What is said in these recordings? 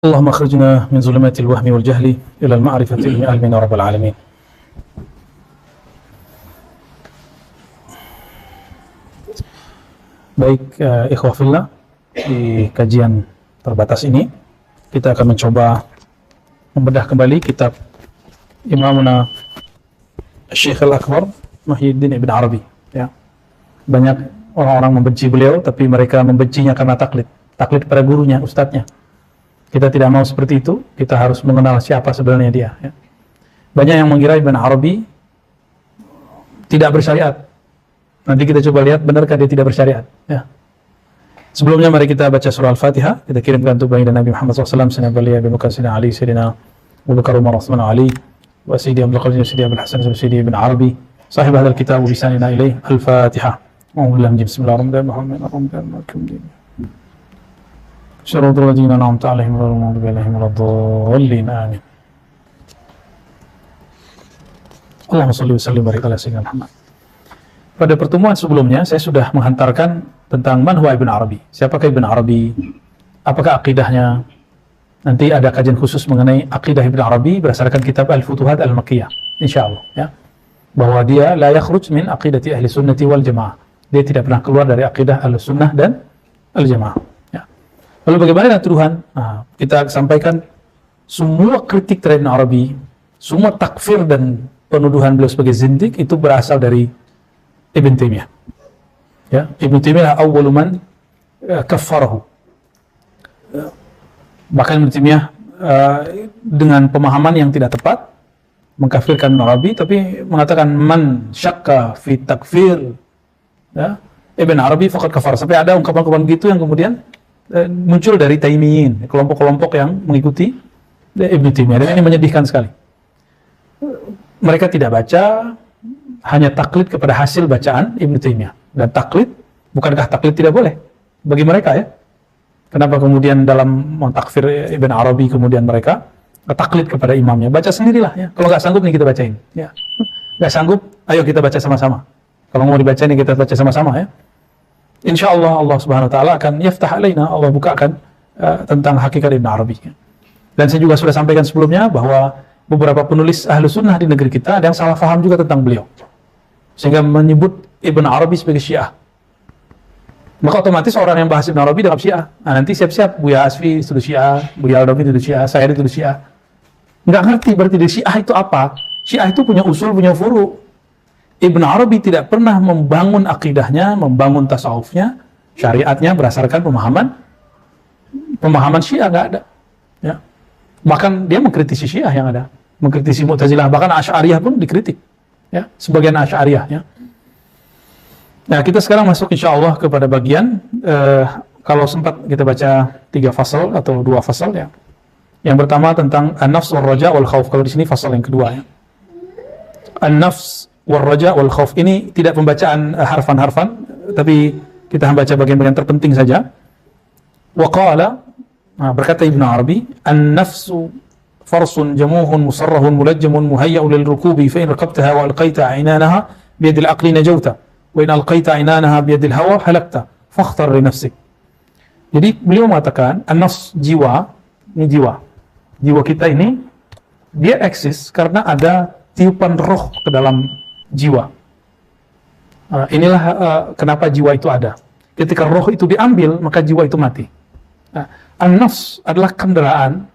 اللهم اخرجنا من ظلمات الوهم والجهل إلى المعرفة آمين يا رب العالمين. Baik, ikhwah fillah, di kajian terbatas ini kita akan mencoba membedah kembali kitab Imamuna Syekh Al-Akbar Muhyiddin Ibn Arabi, ya. Banyak orang-orang membenci beliau, tapi mereka membencinya karena taklid pada gurunya, ustadznya. Kita tidak mau seperti itu, kita harus mengenal siapa sebenarnya dia, ya. Banyak yang mengira Ibn Arabi tidak bersyariat. Nanti kita coba lihat benarkah dia tidak bersyariat, ya. Sebelumnya mari kita baca surah Al-Fatihah. Kita kirimkan untuk baginda Nabi Muhammad SAW, Sayyidina Bali, Abi Bakar, Sayyidina Ali, Sayyidina Abu Bakar, Umar, Uthman, Ali, wa Sayyidi Abdul Qadir, Sayyidi Abdul Hasan, Sayyidi Ibn Arabi, sahib hadal kitab wa bisanina ilaih. Al-Fatihah. Bismillahirrahmanirrahim. Syaratul ladzina an'amta 'alaihim ghairil maghdubi 'alaihim waladdallin. Amin. Allahumma shalli wa sallim barik ala sayyidina Muhammad. Pada pertemuan sebelumnya saya sudah menghantarkan tentang man huwa Ibn Arabi. Siapakah Ibn Arabi? Apakah akidahnya? Nanti ada kajian khusus mengenai akidah Ibn Arabi berdasarkan kitab Al-Futuhat Al-Makkiyah, insyaallah, ya. Bahwa dia la yakhruj min aqidati ahli sunnati wal jamaah. Dia tidak pernah keluar dari akidah Ahlussunnah dan Al-Jamaah, ya. Lalu bagaimana dengan tuduhan? Nah, kita sampaikan semua kritik terhadap Ibn Arabi, semua takfir dan penuduhan beliau sebagai zindik itu berasal dari Ibn Taimiyah, ya. Ibn Taimiyah awwalu man kaffarahu. Bahkan Ibn Taimiyah dengan pemahaman yang tidak tepat mengkafirkan Ibn Arabi, tapi mengatakan man syakka fi takfir, ya, Ibn Arabi faqad kafar. Sampai ada ungkapan-ungkapan begitu yang kemudian muncul dari Taimiyin, kelompok-kelompok yang mengikuti Ibn Taimiyah, dan ini menyedihkan sekali. Mereka tidak baca, hanya taklid kepada hasil bacaan Ibn Taimiyah. Dan taklid, bukankah taklid tidak boleh bagi mereka, ya? Kenapa kemudian dalam mentakfir Ibn Arabi kemudian mereka taklid kepada imamnya? Baca sendirilah, ya. Kalau nggak sanggup nih kita bacain, ya. Nggak sanggup, ayo kita baca sama-sama. Kalau mau dibaca nih kita baca sama-sama, ya. Insya Allah Allah Subhanahu Wa Taala akan yaftah alaina, Allah bukakan tentang hakikat Ibn Arabi, ya. Dan saya juga sudah sampaikan sebelumnya bahwa beberapa penulis ahlu sunnah di negeri kita ada yang salah faham juga tentang beliau, sehingga menyebut Ibn Arabi sebagai Syiah. Maka otomatis orang yang bahas Ibn Arabi dalam Syiah. Nah, nanti siap-siap Buya Asfi itu Syiah, Buya Al-Dawi itu Syiah, saya itu Syiah. Nggak ngerti berarti di Syiah itu apa. Syiah itu punya usul, punya furu. Ibn Arabi tidak pernah membangun akidahnya, membangun tasawufnya, syariatnya berdasarkan pemahaman Syiah, nggak ada, ya. Bahkan dia mengkritisi Syiah yang ada, mengkritisi Mu'tazilah, bahkan Asy'ariyah pun dikritik, ya, sebagian Asy'ariyah, ya. Nah, kita sekarang masuk insyaallah kepada bagian kalau sempat kita baca 3 fasal atau 2 fasal, ya. Yang pertama tentang an-nafs wal raja wal khauf. Kalau di sini fasal yang kedua, ya. An-nafs wal raja wal khauf ini tidak pembacaan harfan-harfan, tapi kita baca bagian-bagian terpenting saja. Wa qala, berkata Ibn Arabi, an-nafsu farsun jamuhun musarrahun mulajjamun muhayya'un lil rukubi fa in raqabtaha wa alqaita 'inanaha bi yadil aqli najawta wa in alqaita 'inanaha bi yadil hawa halakta fakhtar li nafsik. Jadi beliau mengatakan an-nafs, jiwa, ini jiwa kita ini dia eksis karena ada tiupan roh ke dalam jiwa. Inilah kenapa jiwa itu ada. Ketika roh itu diambil maka jiwa itu mati. An-nafs adalah kendaraan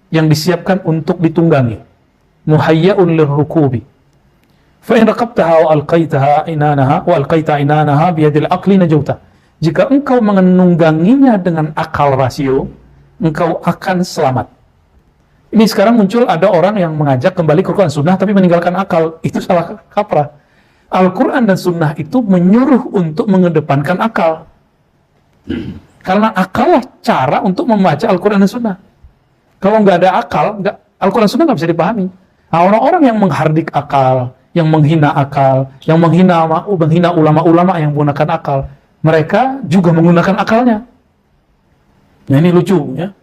yang disiapkan untuk ditunggangi. Muhayya'un lirrukubi. Fa in raqabtaha wa alqaitaha inanaha bi yadil aqli najauta. Jika engkau menungganginya dengan akal rasio, engkau akan selamat. Ini sekarang muncul ada orang yang mengajak kembali ke Quran Sunnah tapi meninggalkan akal. Itu salah kaprah. Al-Quran dan Sunnah itu menyuruh untuk mengedepankan akal. Karena akal lah cara untuk membaca Al-Quran dan Sunnah. Kalau nggak ada akal, Al-Quran dan Sunnah nggak bisa dipahami. Nah, orang-orang yang menghardik akal, yang menghina akal, yang menghina ulama-ulama yang menggunakan akal, mereka juga menggunakan akalnya. Nah, ini lucu, ya.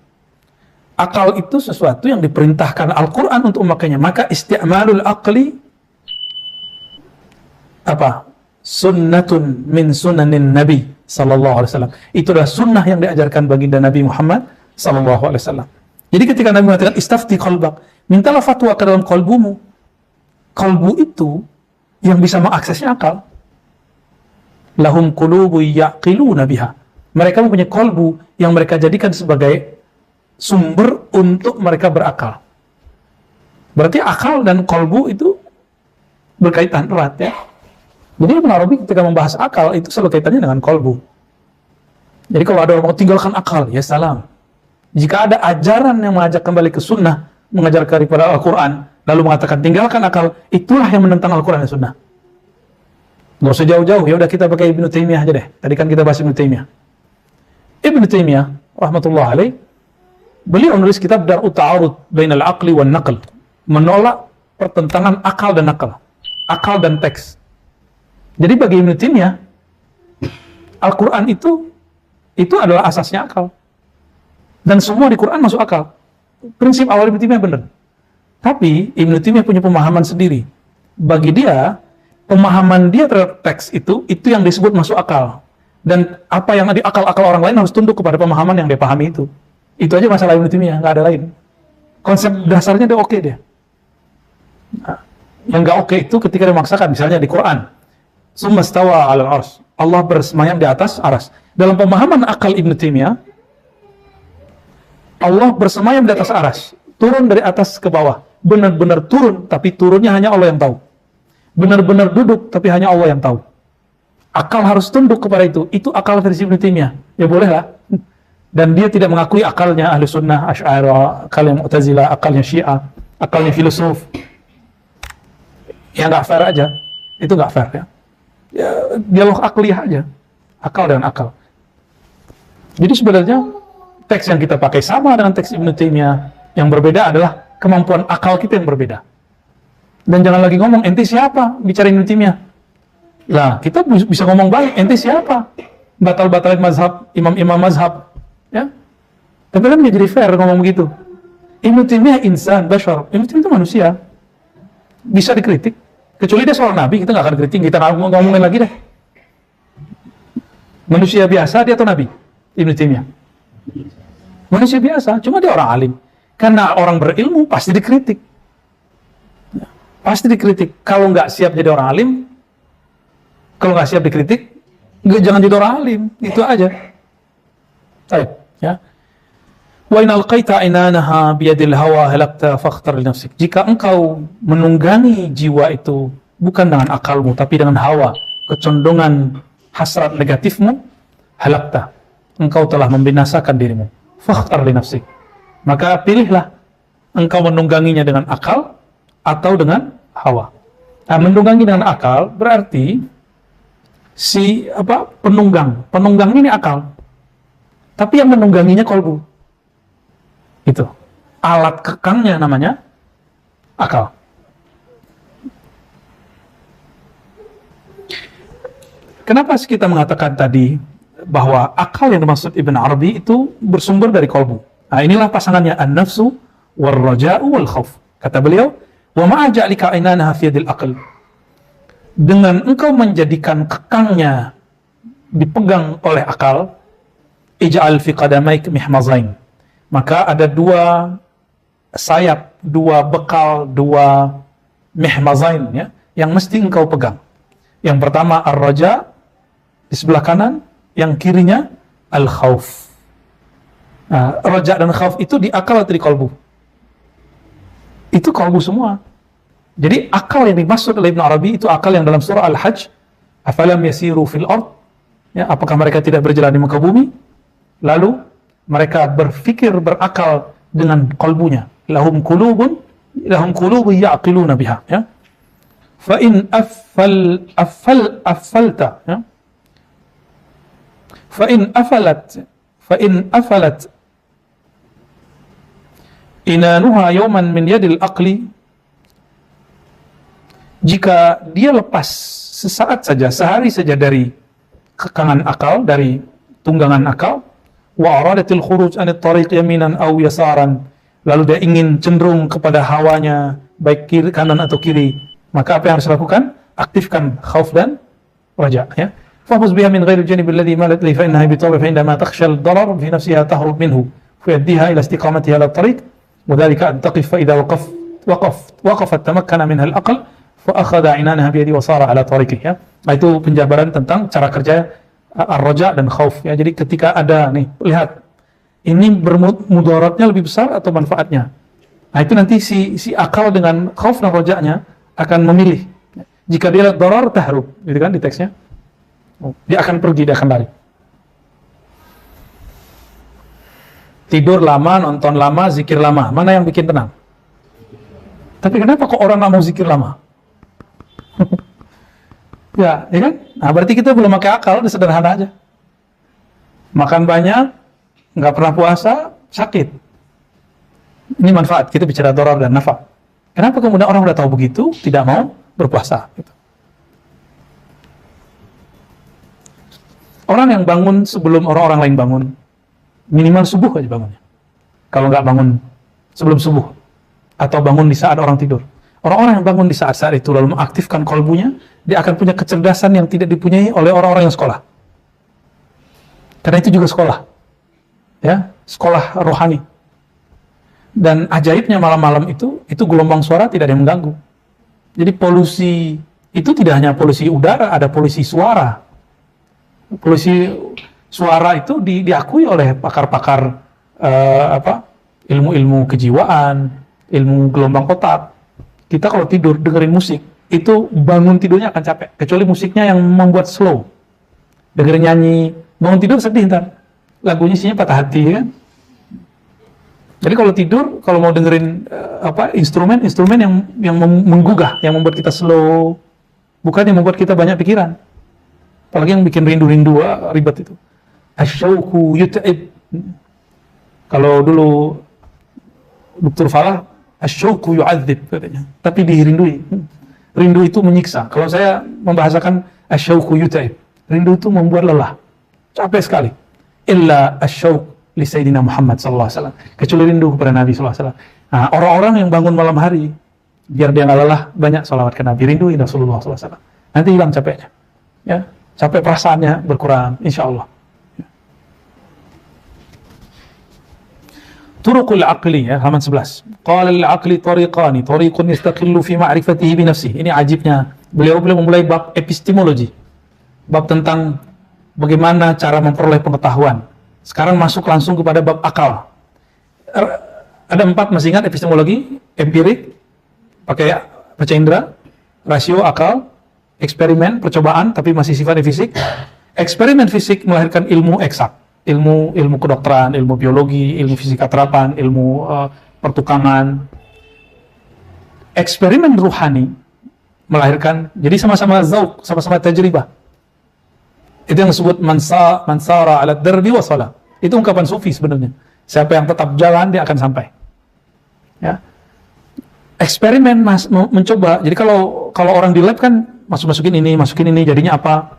Akal itu sesuatu yang diperintahkan Al-Quran untuk memakainya. Maka isti'malul aqli apa? Sunnatun min sunanin Nabi sallallahu alaihi wasallam. Itu adalah sunnah yang diajarkan baginda Nabi Muhammad sallallahu alaihi wasallam. Jadi ketika Nabi mengatakan istafti qalbak, mintalah fatwa ke dalam kalbumu. Kalbu itu yang bisa mengaksesnya akal. Lahum qulubu yaqiluna biha. Mereka mempunyai kalbu yang mereka jadikan sebagai sumber untuk mereka berakal. Berarti akal dan kalbu itu berkaitan erat ya. Jadi Ibn Arabi ketika membahas akal itu selalu kaitannya dengan kalbu. Jadi kalau ada orang mau tinggalkan akal, ya salam. Jika ada ajaran yang mengajak kembali ke sunnah, mengajarkan kepada Al-Quran, lalu mengatakan tinggalkan akal, itulah yang menentang Al-Quran dan sunnah. Nggak usah jauh-jauh, ya udah kita pakai Ibnu Taimiyah aja deh. Tadi kan kita bahas Ibnu Taimiyah. Ibnu Taimiyah, rahmatullah alaih, beliau menulis kitab Dar'ut Ta'arud Bainal Aqli wan Naql, menolak pertentangan akal dan nakal, akal dan teks. Jadi bagi Ibnu Taimiyah, Al-Quran itu adalah asasnya akal. Dan semua di Quran masuk akal. Prinsip awal Ibnu Taimiyah benar. Tapi Ibnu Taimiyah punya pemahaman sendiri. Bagi dia, pemahaman dia terhadap teks itu yang disebut masuk akal. Dan apa yang di akal-akal orang lain harus tunduk kepada pemahaman yang dia pahami itu. Itu aja masalah Ibnu Taimiyah, nggak ada lain. Konsep dasarnya dia oke dia. Nah, yang nggak oke itu ketika dimaksakan, misalnya di Quran. Summa stawa 'alal 'arsy. Allah bersemayam di atas aras. Dalam pemahaman akal Ibnu Taimiyah, Allah bersemayam di atas aras, turun dari atas ke bawah, benar-benar turun, tapi turunnya hanya Allah yang tahu. Benar-benar duduk, tapi hanya Allah yang tahu. Akal harus tunduk kepada itu akal versi Ibnu Taimiyah. Ya bolehlah. Dan dia tidak mengakui akalnya Ahlu Sunnah, Asy'ariyah, akalnya Mu'tazilah, akalnya Syiah, akalnya filosof. Ya nggak fair aja. Itu nggak fair ya. Ya, dialog akliyah aja. Akal dan akal. Jadi sebenarnya teks yang kita pakai sama dengan teks Ibnu Taimiyah. Yang berbeda adalah kemampuan akal kita yang berbeda. Dan jangan lagi ngomong, ente siapa bicara Ibnu Taimiyah? Lah, kita bisa ngomong balik, ente siapa? Batal-batalin mazhab, imam-imam mazhab. Ya? Tapi kan jadi fair ngomong begitu. Ibnu Taimiyah insan, bashar. Ibnu Taimiyah itu manusia. Bisa dikritik. Kecuali dia seorang nabi, kita nggak akan kritik, kita nggak ngomongin lagi deh. Manusia biasa dia atau nabi? Ibnu Taimiyah. Manusia biasa, cuma dia orang alim. Karena orang berilmu pasti dikritik. Pasti dikritik. Kalau nggak siap jadi orang alim, kalau nggak siap dikritik, jangan jadi orang alim. Itu aja. Baik, ya. Wa in alqaita inanaha biyadil hawa halakta fakhtar li nafsik. Jika engkau menunggangi jiwa itu bukan dengan akalmu tapi dengan hawa, kecondongan hasrat negatifmu, halakta. Engkau telah membinasakan dirimu. Fakhtar li nafsik. Maka pilihlah engkau menungganginya dengan akal atau dengan hawa. Nah, menunggangi dengan akal berarti penunggang ini akal. Tapi yang menungganginya kolbu. Itu. Alat kekangnya namanya akal. Kenapa kita mengatakan tadi bahwa akal yang dimaksud Ibn Arabi itu bersumber dari kolbu? Nah, inilah pasangannya an-nafsu wal-raja'u wal-khawf. Kata beliau, wa ma'aja'lika ainanaha fi yadil aql. Dengan engkau menjadikan kekangnya dipegang oleh akal, ij'al fi qadamaik mihmazain. Maka ada dua sayap, dua bekal, dua mihmazain ya, yang mesti engkau pegang. Yang pertama ar-raja di sebelah kanan, yang kirinya al-khawf. Nah, raja dan khawf itu di akal atau di kolbu? Itu kolbu semua. Jadi akal yang dimaksud oleh Ibn Arabi itu akal yang dalam surah Al-Hajj, afalam yasiru fil ard, ya, apakah mereka tidak berjalan di muka bumi? Lalu mereka berfikir, berakal dengan kolbunya. Lahum qulubun ya'qiluna biha, ya. Fa in affalta, ya. Fa in afalat inanuha yawman min yadil aqli. Jika dia lepas sesaat saja, sehari saja dari kekangan akal, dari tunggangan akal, wa aradatil khuruj anit tariq yaminan aw yasaran, lalu dia ingin cenderung kepada hawanya baik kiri kanan atau kiri, maka apa yang harus dilakukan? Aktifkan khauf dan raja, ya. Fahfuz biha min ghairi janib alladhi malat li fa innaha bi tawbi fa indama takhsha ad-darar fi nafsiha tahrub minhu فيهديها إلى استقامتها على الطريق وذلك أن تقف فإذا وقفت تمكن منها الأقل فأخذ عنانها بيدي وصار على طريقه. Ya. Nah, itu penjabaran tentang cara kerja ar-raja dan khauf. Ya. Jadi ketika ada nih, lihat ini mudaratnya lebih besar atau manfaatnya. Nah itu nanti si akal dengan khauf dan rojanya akan memilih. Jika dia lihat darar tahrub, gitu kan di teksnya. Dia akan pergi, dia akan lari. Tidur lama, nonton lama, zikir lama. Mana yang bikin tenang? Tapi kenapa kok orang nggak mau zikir lama? ya kan? Nah berarti kita belum pakai akal, udah sederhana aja. Makan banyak, nggak pernah puasa, sakit. Ini manfaat, kita bicara darar dan nafa. Kenapa kemudian orang udah tahu begitu, tidak mau berpuasa? Gitu. Orang yang bangun sebelum orang-orang lain bangun, minimal subuh aja bangunnya. Kalau nggak bangun sebelum subuh, atau bangun di saat orang tidur. Orang-orang yang bangun di saat-saat itu lalu mengaktifkan kolbunya, dia akan punya kecerdasan yang tidak dipunyai oleh orang-orang yang sekolah. Karena itu juga sekolah. Ya, sekolah rohani. Dan ajaibnya malam-malam itu gelombang suara tidak ada yang mengganggu. Jadi polusi itu tidak hanya polusi udara, ada polusi suara. Polusi suara itu diakui oleh pakar-pakar ilmu-ilmu kejiwaan, ilmu gelombang otak. Kita kalau tidur dengerin musik, itu bangun tidurnya akan capek. Kecuali musiknya yang membuat slow. Dengerin nyanyi, bangun tidur sedih ntar. Lagunya isinya patah hati, kan? Jadi kalau tidur, kalau mau dengerin instrumen yang menggugah, yang membuat kita slow, bukan yang membuat kita banyak pikiran. Apalagi yang bikin rindu-rindu, ribet itu. Asyauku yut'ib. Kalau dulu Dr. Falah, asyauku yu'adzib katanya. Tapi dirindui. Rindu itu menyiksa. Kalau saya membahasakan asyauku yut'ib. Rindu itu membuat lelah. Capek sekali. Illa asyauq li Sayyidina Muhammad sallallahu alaihi wasallam. Kecuali rindu kepada Nabi sallallahu alaihi wasallam. Nah, orang-orang yang bangun malam hari, biar dia nggak lelah, banyak salawat ke Nabi. Rinduin Rasulullah sallallahu alaihi wasallam. Nanti hilang capeknya. Ya. Capek perasaannya berkurang, insya Allah. Turuqul aqli, ya, halaman 11. Qala al-aqli tariqani, tariqun yastaqillu fi ma'rifatihi bi nafsihi. Ini ajibnya. Beliau memulai bab epistemologi. Bab tentang bagaimana cara memperoleh pengetahuan. Sekarang masuk langsung kepada bab akal. Ada 4, masih ingat epistemologi? Empirik, pakai baca indera, rasio, akal, eksperimen, percobaan, tapi masih sifatnya fisik. Eksperimen fisik melahirkan ilmu eksak, ilmu kedokteran, ilmu biologi, ilmu fisika terapan, ilmu pertukangan. Eksperimen ruhani melahirkan, jadi sama-sama zauq, sama-sama tajribah. Itu yang disebut mansara ala darbi wasala. Itu ungkapan sufi sebenarnya. Siapa yang tetap jalan, dia akan sampai. Ya. Eksperimen mencoba. Jadi kalau orang di lab kan masukin ini, jadinya apa?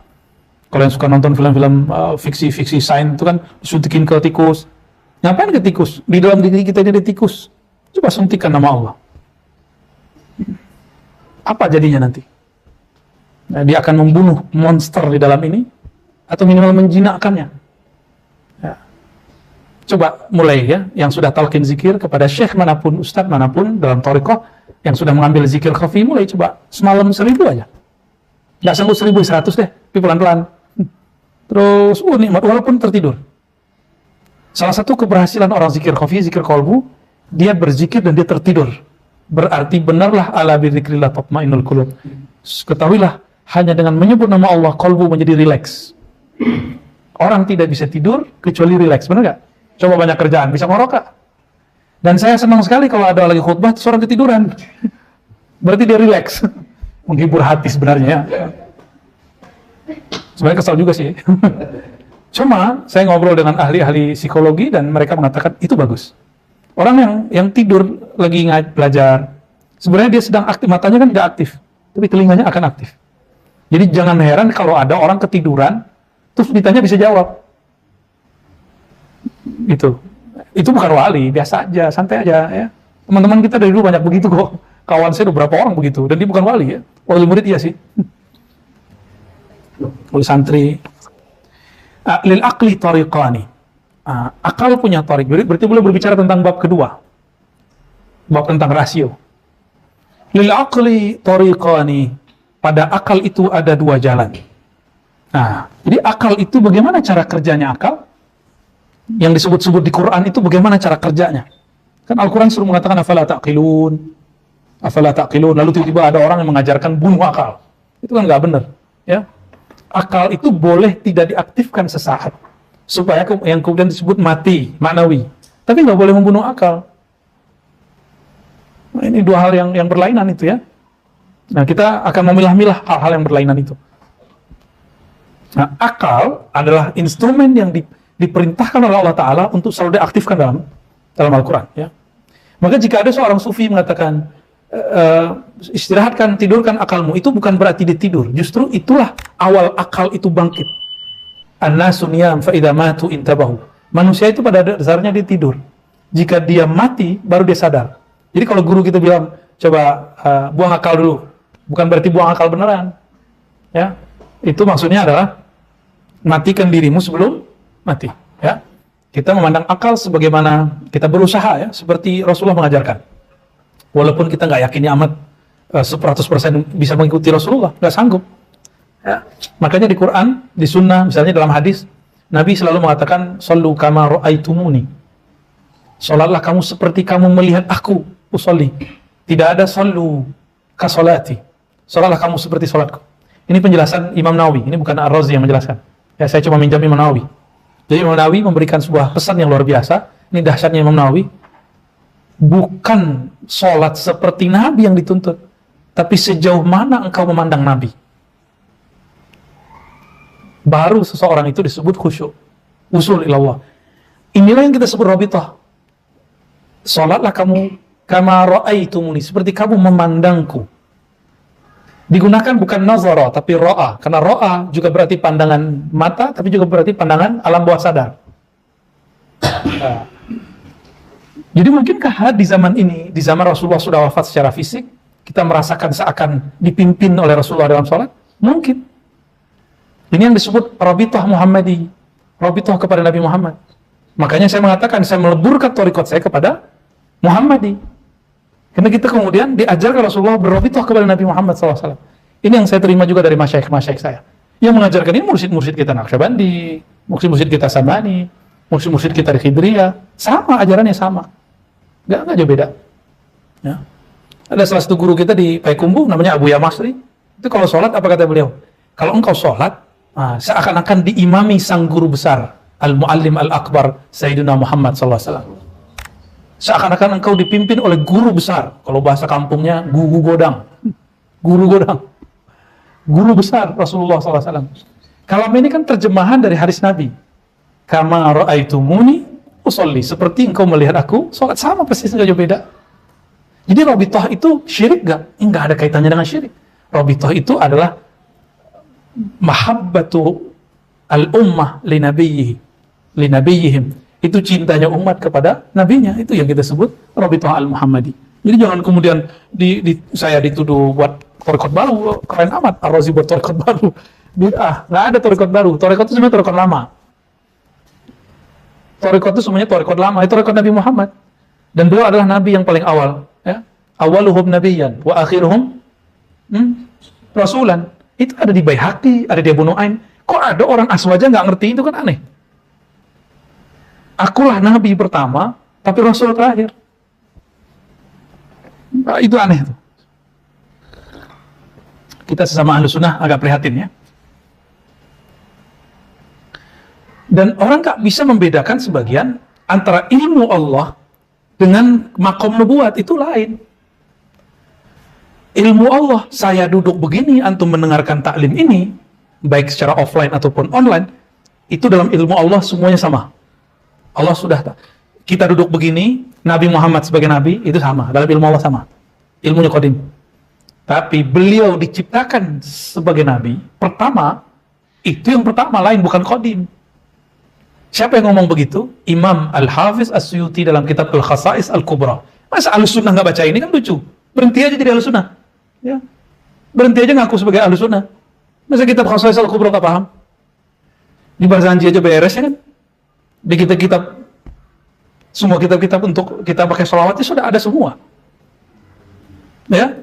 Kalau yang suka nonton film-film fiksi sains itu kan suntikin ke tikus. Ngapain ke tikus? Di dalam diri kita jadi tikus. Coba suntikan nama Allah. Apa jadinya nanti? Nah, dia akan membunuh monster di dalam ini atau minimal menjinakkannya. Ya. Coba mulai ya, yang sudah talqin zikir kepada syekh manapun, ustadz manapun dalam thariqah yang sudah mengambil zikir khafi, mulai coba semalam 1000 aja. Nggak sanggup 1100 deh, tapi pelan-pelan. Terus, nikmat, walaupun tertidur. Salah satu keberhasilan orang zikir khafi, zikir qalbu, dia berzikir dan dia tertidur. Berarti benarlah ala bidzikrillah tatmainnul qulub. Ketahuilah, hanya dengan menyebut nama Allah, qalbu menjadi rileks. Orang tidak bisa tidur, kecuali rileks, benar nggak? Coba banyak kerjaan, bisa ngorok. Dan saya senang sekali kalau ada lagi khutbah, terus orang ketiduran. Berarti dia rileks. Menghibur hati sebenarnya ya. Sebenarnya kesal juga sih. Cuma saya ngobrol dengan ahli-ahli psikologi dan mereka mengatakan itu bagus. Orang yang tidur lagi belajar, sebenarnya dia sedang aktif, matanya kan tidak aktif, tapi telinganya akan aktif. Jadi jangan heran kalau ada orang ketiduran, terus ditanya bisa jawab. Gitu. Itu bukan wali, biasa aja, santai aja ya. Teman-teman kita dari dulu banyak begitu kok. Kawan saya udah berapa orang begitu, dan dia bukan wali ya. Wali murid iya sih. Wali santri. Lil aqli tariqani. akal punya tarik. Berarti boleh berbicara tentang bab kedua. Bab tentang rasio. Lil aqli tariqani. Pada akal itu ada dua jalan. Nah, jadi akal itu bagaimana cara kerjanya akal? Yang disebut-sebut di Quran itu bagaimana cara kerjanya? Kan Al-Quran suruh mengatakan afala taqilun. Afala taqilun. Lalu tiba-tiba ada orang yang mengajarkan bunuh akal. Itu kan nggak benar, ya. Akal itu boleh tidak diaktifkan sesaat supaya yang kemudian disebut mati maknawi, tapi nggak boleh membunuh akal. Nah, ini dua hal yang berlainan itu, ya. Nah, kita akan memilah-milah hal-hal yang berlainan itu. Nah, akal adalah instrumen yang diperintahkan oleh Allah Ta'ala untuk selalu diaktifkan dalam Al-Quran, ya. Maka jika ada seorang sufi mengatakan istirahatkan, tidurkan akalmu, itu bukan berarti dia tidur. Justru itulah awal akal itu bangkit. An-nasu niyam fa idza matu intabahu. Manusia itu pada dasarnya dia tidur. Jika dia mati baru dia sadar. Jadi kalau guru kita bilang coba buang akal dulu, bukan berarti buang akal beneran. Ya. Itu maksudnya adalah matikan dirimu sebelum mati, ya. Kita memandang akal sebagaimana kita berusaha, ya, seperti Rasulullah mengajarkan. Walaupun kita nggak yakin amat 100% bisa mengikuti Rasulullah, nggak sanggup. Ya. Makanya di Quran, di Sunnah, misalnya dalam hadis, Nabi selalu mengatakan, "Shallu kama ra'aitumuni." Salatlah kamu seperti kamu melihat aku usolli. Tidak ada sallu ka salati. Salatlah kamu seperti salatku. Ini penjelasan Imam Nawawi. Ini bukan Ar-Razi yang menjelaskan. Ya, saya cuma minjam Imam Nawawi. Jadi Imam Nawawi memberikan sebuah pesan yang luar biasa. Ini dahsyatnya Imam Nawawi. Bukan sholat seperti Nabi yang dituntut, tapi sejauh mana engkau memandang Nabi. Baru seseorang itu disebut khusyuk, usul ilallah. Inilah yang kita sebut rabithah. Sholatlah kamu kama ra'aitumuni, seperti kamu memandangku. Digunakan bukan nazara, tapi ra'a. Karena ra'a juga berarti pandangan mata, tapi juga berarti pandangan alam bawah sadar. Jadi mungkinkah di zaman ini, di zaman Rasulullah sudah wafat secara fisik, kita merasakan seakan dipimpin oleh Rasulullah dalam sholat? Mungkin. Ini yang disebut rabithah Muhammadi, rabithah kepada Nabi Muhammad. Makanya saya mengatakan, saya meleburkan thariqat saya kepada Muhammadi. Karena kita kemudian diajarkan Rasulullah berrabithah kepada Nabi Muhammad SAW. Ini yang saya terima juga dari masyaikh-masyaikh saya. Yang mengajarkan ini mursyid-mursyid kita Naqsyabandi, mursyid-mursyid kita Samani, mursyid-mursyid kita di Khidriyah. Sama, ajarannya sama. Nggak jauh beda. Ya. Ada salah satu guru kita di Payakumbuh, namanya Abu Yamasri. Itu kalau sholat, apa kata beliau? Kalau engkau sholat, seakan-akan diimami sang guru besar, Al-Muallim Al-Akbar, Sayyidina Muhammad SAW. Seakan-akan engkau dipimpin oleh guru besar. Kalau bahasa kampungnya, guru godang. Guru godang. Guru besar Rasulullah SAW. Kalam ini kan terjemahan dari hadis Nabi. Kama ra'aitumuni usolli, seperti engkau melihat aku sholat, sama persis, nggak jauh beda. Jadi rabithah itu syirik nggak ada kaitannya dengan syirik. Rabithah itu adalah mahabbatu al-ummah li nabiyihim. Itu cintanya umat kepada nabinya, itu yang kita sebut rabithah al-Muhammadi. Jadi jangan kemudian saya dituduh buat thariqat baru, keren amat Ar-Razi buat thariqat baru. Nggak ada thariqat baru, thariqat itu sebenarnya thariqat lama. Thariqat itu semuanya thariqat lama, itu thariqat Nabi Muhammad. Dan beliau adalah Nabi yang paling awal. Ya? Awaluhum nabiyyan, wa akhiruhum rasulan. Itu ada di Baihaqi, ada di Abu Nu'aim. Kok ada orang Aswaja nggak ngerti, itu kan aneh. Akulah Nabi pertama, tapi Rasul terakhir. Nah, itu aneh tuh. Kita sesama ahlu sunnah agak prihatin, ya. Dan orang gak bisa membedakan sebagian antara ilmu Allah dengan makom nubuat, itu lain. Ilmu Allah, saya duduk begini, antum mendengarkan taklim ini, baik secara offline ataupun online, itu dalam ilmu Allah semuanya sama. Allah sudah, kita duduk begini, Nabi Muhammad sebagai Nabi, itu sama, dalam ilmu Allah sama. Ilmunya qadim. Tapi beliau diciptakan sebagai Nabi, pertama, itu yang pertama, lain, bukan qadim. Siapa yang ngomong begitu? Imam Al-Hafiz As-Suyuti dalam kitab Al-Khasa'is Al-Kubra. Masa Ahlus-Sunnah nggak baca ini, kan lucu. Berhenti aja jadi Ahlus-Sunnah. Ya. Berhenti aja ngaku sebagai Ahlus-Sunnah. Masa kitab Khasa'is Al-Kubra nggak paham? Di Barzanji aja beres, ya kan? Di kitab-kitab, semua kitab-kitab untuk kita pakai sholawat itu sudah ada semua. Ya,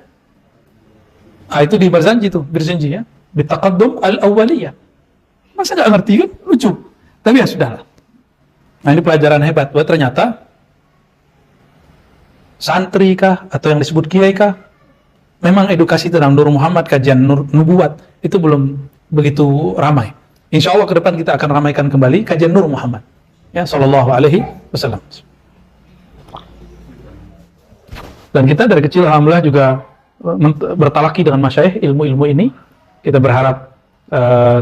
itu di Barzanji tuh, berjanji ya, bitaqaddum al-awwaliyah. Masa nggak ngerti kan? Lucu. Tapi ya sudahlah. Nah ini pelajaran hebat. Bahwa ternyata santri kah atau yang disebut kiai kah, memang edukasi tentang Nur Muhammad, kajian nubuat itu belum begitu ramai. Insya Allah ke depan kita akan ramaikan kembali kajian Nur Muhammad, ya, Sallallahu Alaihi Wasallam. Dan kita dari kecil alhamdulillah juga bertalaki dengan masyayikh ilmu-ilmu ini. Kita berharap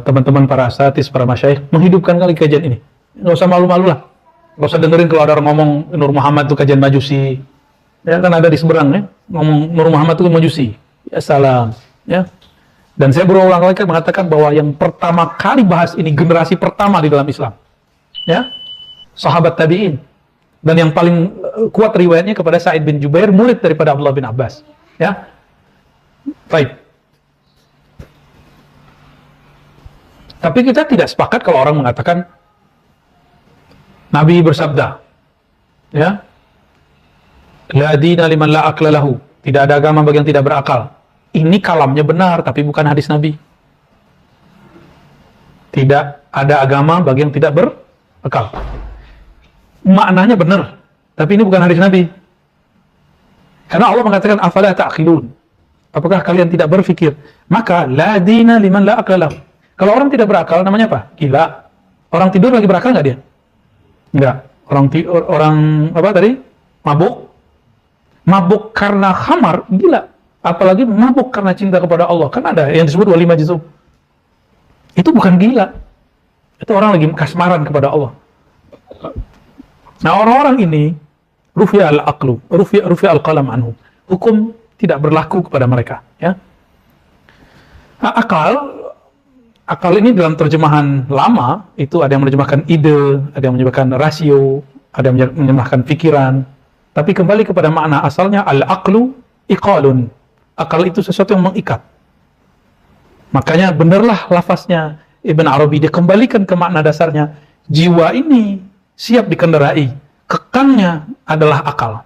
teman-teman para asatidz, para masyayikh menghidupkan kali kajian ini. Nggak usah malu-malu lah. Nggak usah dengerin kalau ada orang ngomong Nur Muhammad itu kajian majusi. Ya kan ada di seberang ya, ngomong Nur Muhammad itu majusi. Ya salam. Ya. Dan saya berulang lagi mengatakan bahwa yang pertama kali bahas ini generasi pertama di dalam Islam. Ya. Sahabat tabi'in. Dan yang paling kuat riwayatnya kepada Sa'id bin Jubair, murid daripada Abdullah bin Abbas. Ya. Baik. Tapi kita tidak sepakat kalau orang mengatakan Nabi bersabda, ya, la dina liman la aqla lahu, tidak ada agama bagi yang tidak berakal. Ini kalamnya benar, tapi bukan hadis Nabi. Tidak ada agama bagi yang tidak berakal. Maknanya benar, tapi ini bukan hadis Nabi. Karena Allah mengatakan afala ta'qilun. Apakah kalian tidak berpikir? Maka la dina liman la aqla lahu. Kalau orang tidak berakal namanya apa? Gila. Orang tidur lagi berakal nggak dia? Enggak. Orang apa tadi? Mabuk. Mabuk karena khamar, gila. Apalagi mabuk karena cinta kepada Allah. Kan ada yang disebut wali majzub. Itu bukan gila. Itu orang lagi kasmaran kepada Allah. Nah, orang-orang ini rufi'a al-aqlu, rufi'a al-qalam anhum. Hukum tidak berlaku kepada mereka, ya. Nah, akal ini dalam terjemahan lama itu ada yang menerjemahkan ide, ada yang menerjemahkan rasio, ada yang menerjemahkan pikiran. Tapi kembali kepada makna asalnya, al-aqlu iqalun. Akal itu sesuatu yang mengikat. Makanya benarlah lafaznya Ibn Arabi, dia kembalikan ke makna dasarnya. Jiwa ini siap dikendarai, kekangnya adalah akal.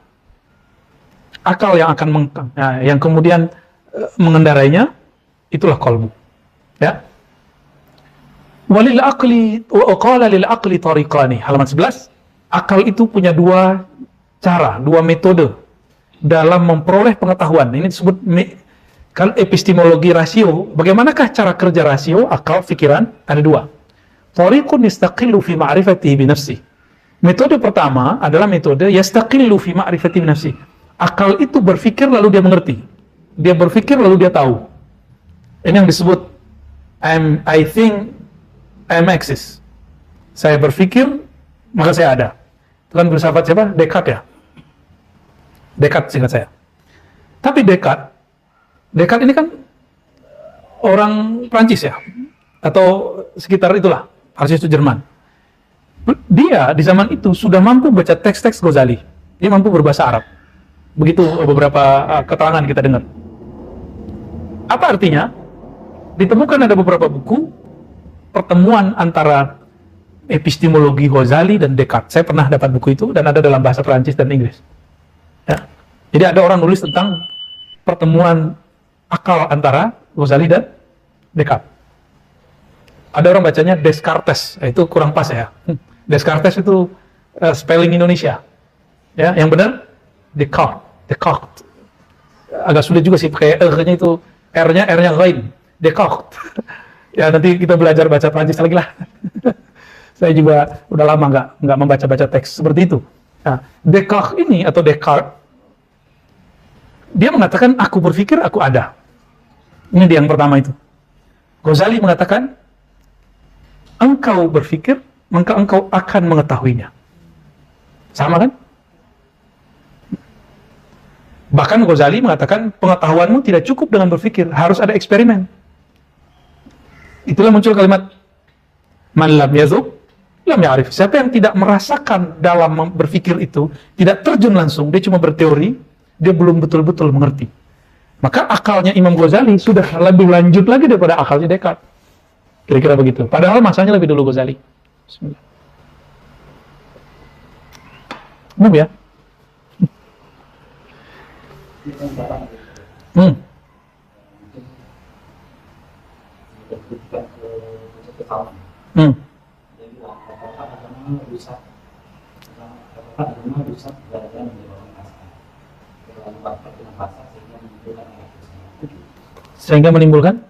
Akal yang akan mengekang. Nah, yang kemudian mengendarainya itulah qalbu. Ya. Walil aqli wa qala lil aqli tariqani, halaman 11. Akal itu punya dua cara, dua metode dalam memperoleh pengetahuan. Ini disebut kan epistemologi rasio. Bagaimanakah cara kerja rasio, akal, pikiran? Ada dua. Tariqun yastaqillu fi ma'rifatihi bi nafsihi. Metode pertama adalah metode yastaqillu fi ma'rifatihi bi nafsihi. Akal itu berpikir lalu dia mengerti. Dia berpikir lalu dia tahu. Ini yang disebut I think I exist. Saya berpikir maka saya ada. Itu kan filsafat siapa? Descartes ya. Descartes singkat saya. Tapi Descartes ini kan orang Prancis ya, atau sekitar itulah, Prancis itu Jerman. Dia di zaman itu sudah mampu baca teks-teks Ghazali. Dia mampu berbahasa Arab. Begitu beberapa keterangan kita dengar. Apa artinya? Ditemukan ada beberapa buku pertemuan antara epistemologi Ghazali dan Descartes. Saya pernah dapat buku itu dan ada dalam bahasa Prancis dan Inggris. Ya. Jadi ada orang nulis tentang pertemuan akal antara Ghazali dan Descartes. Ada orang bacanya Descartes, itu kurang pas ya. Descartes itu spelling Indonesia. Ya, yang benar Descartes. Agak sulit juga sih pakai R-nya itu, R-nya lain. Descartes. Ya nanti kita belajar baca Prancis lagi lah. Saya juga udah lama nggak membaca teks seperti itu. Nah, Descartes ini atau Descartes, dia mengatakan aku berpikir aku ada. Ini dia yang pertama itu. Ghazali mengatakan engkau berpikir maka engkau akan mengetahuinya. Sama kan? Bahkan Ghazali mengatakan pengetahuanmu tidak cukup dengan berpikir, harus ada eksperimen. Itulah muncul kalimat man lam yazuk lam ya'rif. Siapa yang tidak merasakan dalam berpikir itu, tidak terjun langsung, dia cuma berteori, dia belum betul-betul mengerti. Maka akalnya Imam Ghazali sudah lebih lanjut lagi daripada akalnya Descartes. Kira-kira begitu. Padahal masanya lebih dulu Ghazali. Bismillah. Umum ya. Hmm. Hmm. Sehingga menimbulkan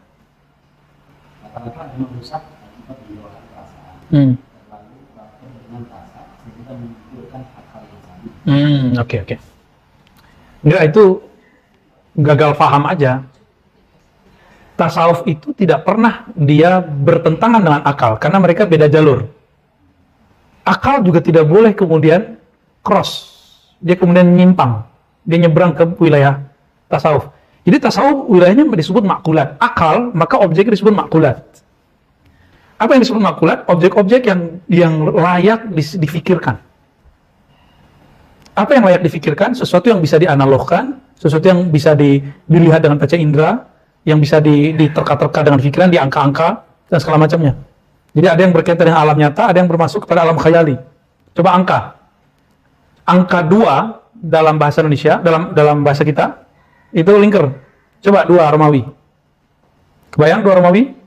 hmm. Oke, oke. Enggak, itu gagal paham aja. Tasawuf itu tidak pernah dia bertentangan dengan akal, karena mereka beda jalur. Akal juga tidak boleh kemudian cross, dia kemudian nyimpang, dia nyebrang ke wilayah tasawuf. Jadi tasawuf wilayahnya disebut makulat. Akal, maka objeknya disebut makulat. Apa yang disebut makulat? Objek-objek yang layak difikirkan. Apa yang layak difikirkan? Sesuatu yang bisa dianalogkan, sesuatu yang bisa dilihat dengan panca indera, yang bisa diterka-terka dengan pikiran, di angka-angka, dan segala macamnya. Jadi ada yang berkaitan dengan alam nyata, ada yang bermasuk kepada alam khayali. Coba angka. Angka 2 dalam bahasa Indonesia, dalam bahasa kita, itu lingkar. Coba 2 Romawi. Kebayang 2 Romawi?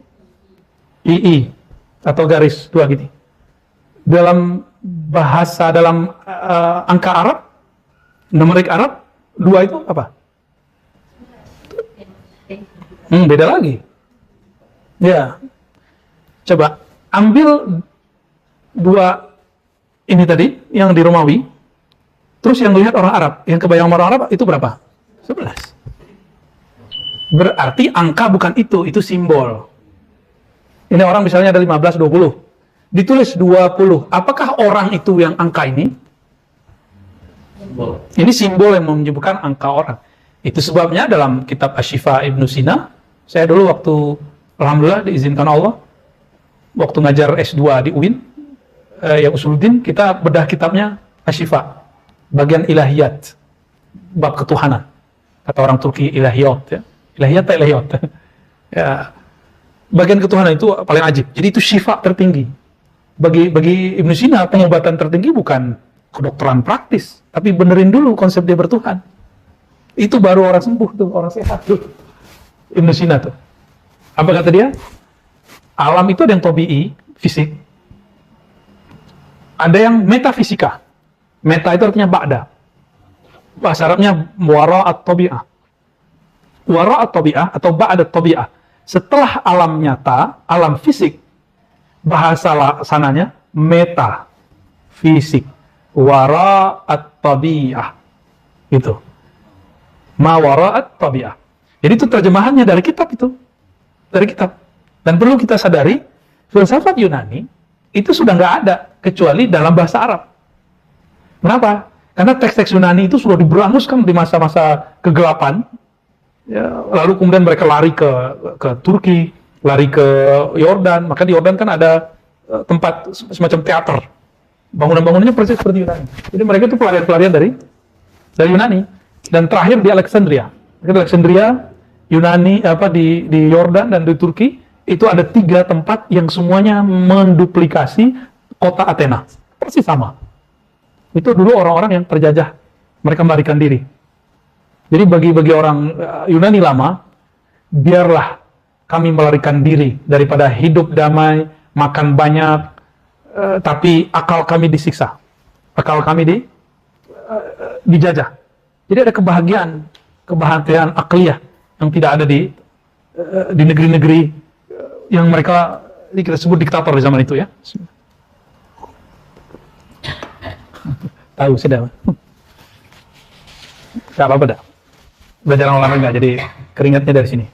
II, atau garis 2 gitu. Dalam bahasa, dalam angka Arab, numerik Arab, 2 itu apa? Beda lagi. Ya. Coba ambil 2 ini tadi yang di Romawi, terus yang lihat orang Arab, yang kebayang orang Arab itu berapa? 11. Berarti angka bukan itu simbol. Ini orang misalnya ada 15, 20. Ditulis 20. Apakah orang itu yang angka ini? Simbol. Ini simbol yang menyebutkan angka orang. Itu sebabnya dalam kitab Asy-Syifa Ibnu Sina, saya dulu waktu, alhamdulillah diizinkan Allah, waktu ngajar S2 di UIN, yang Usuluddin, kita bedah kitabnya Asy-Syifa, bagian ilahiyat, bab ketuhanan. Kata orang Turki ilahiyat, ya. Ilahiyat tak ilahiyat. Ya. Bagian ketuhanan itu paling ajib. Jadi itu syifa tertinggi. Bagi Ibnu Sina, pengobatan tertinggi bukan kedokteran praktis, tapi benerin dulu konsep dia bertuhan. Itu baru orang sembuh tuh, orang sehat tuh. Ibnu Sina tuh. Apa kata dia? Alam itu ada yang tabi'i, fisik. Ada yang metafisika. Meta itu artinya ba'da. Bahasa Arabnya wara'at tabi'ah. Wara'at tabi'ah atau ba'da tabi'ah. Setelah alam nyata, alam fisik, bahasa sananya metafisik. Wara'at tabi'ah. Gitu. Ma wara'at tabi'ah. Jadi itu terjemahannya dari kitab itu. Dari kitab. Dan perlu kita sadari, filsafat Yunani itu sudah nggak ada, kecuali dalam bahasa Arab. Kenapa? Karena teks-teks Yunani itu sudah diberanguskan di masa-masa kegelapan. Ya, lalu kemudian mereka lari ke Turki, lari ke Yordan. Maka di Yordan kan ada tempat semacam teater. Bangunan-bangunannya persis seperti Yunani. Jadi mereka itu pelarian-pelarian dari Yunani. Dan terakhir di Alexandria. Di Alexandria, Yunani, di Yordan dan di Turki, itu ada 3 tempat yang semuanya menduplikasi kota Athena. Persis sama. Itu dulu orang-orang yang terjajah. Mereka melarikan diri. Jadi bagi orang Yunani lama, biarlah kami melarikan diri daripada hidup damai, makan banyak, tapi akal kami disiksa. Akal kami dijajah. Jadi ada kebahagiaan akliyah yang tidak ada di negeri-negeri yang mereka kita sebut diktator di zaman itu, ya. Tahu sudah. Tidak apa-apa dah. Udah jarang olahraga, jadi keringatnya dari sini.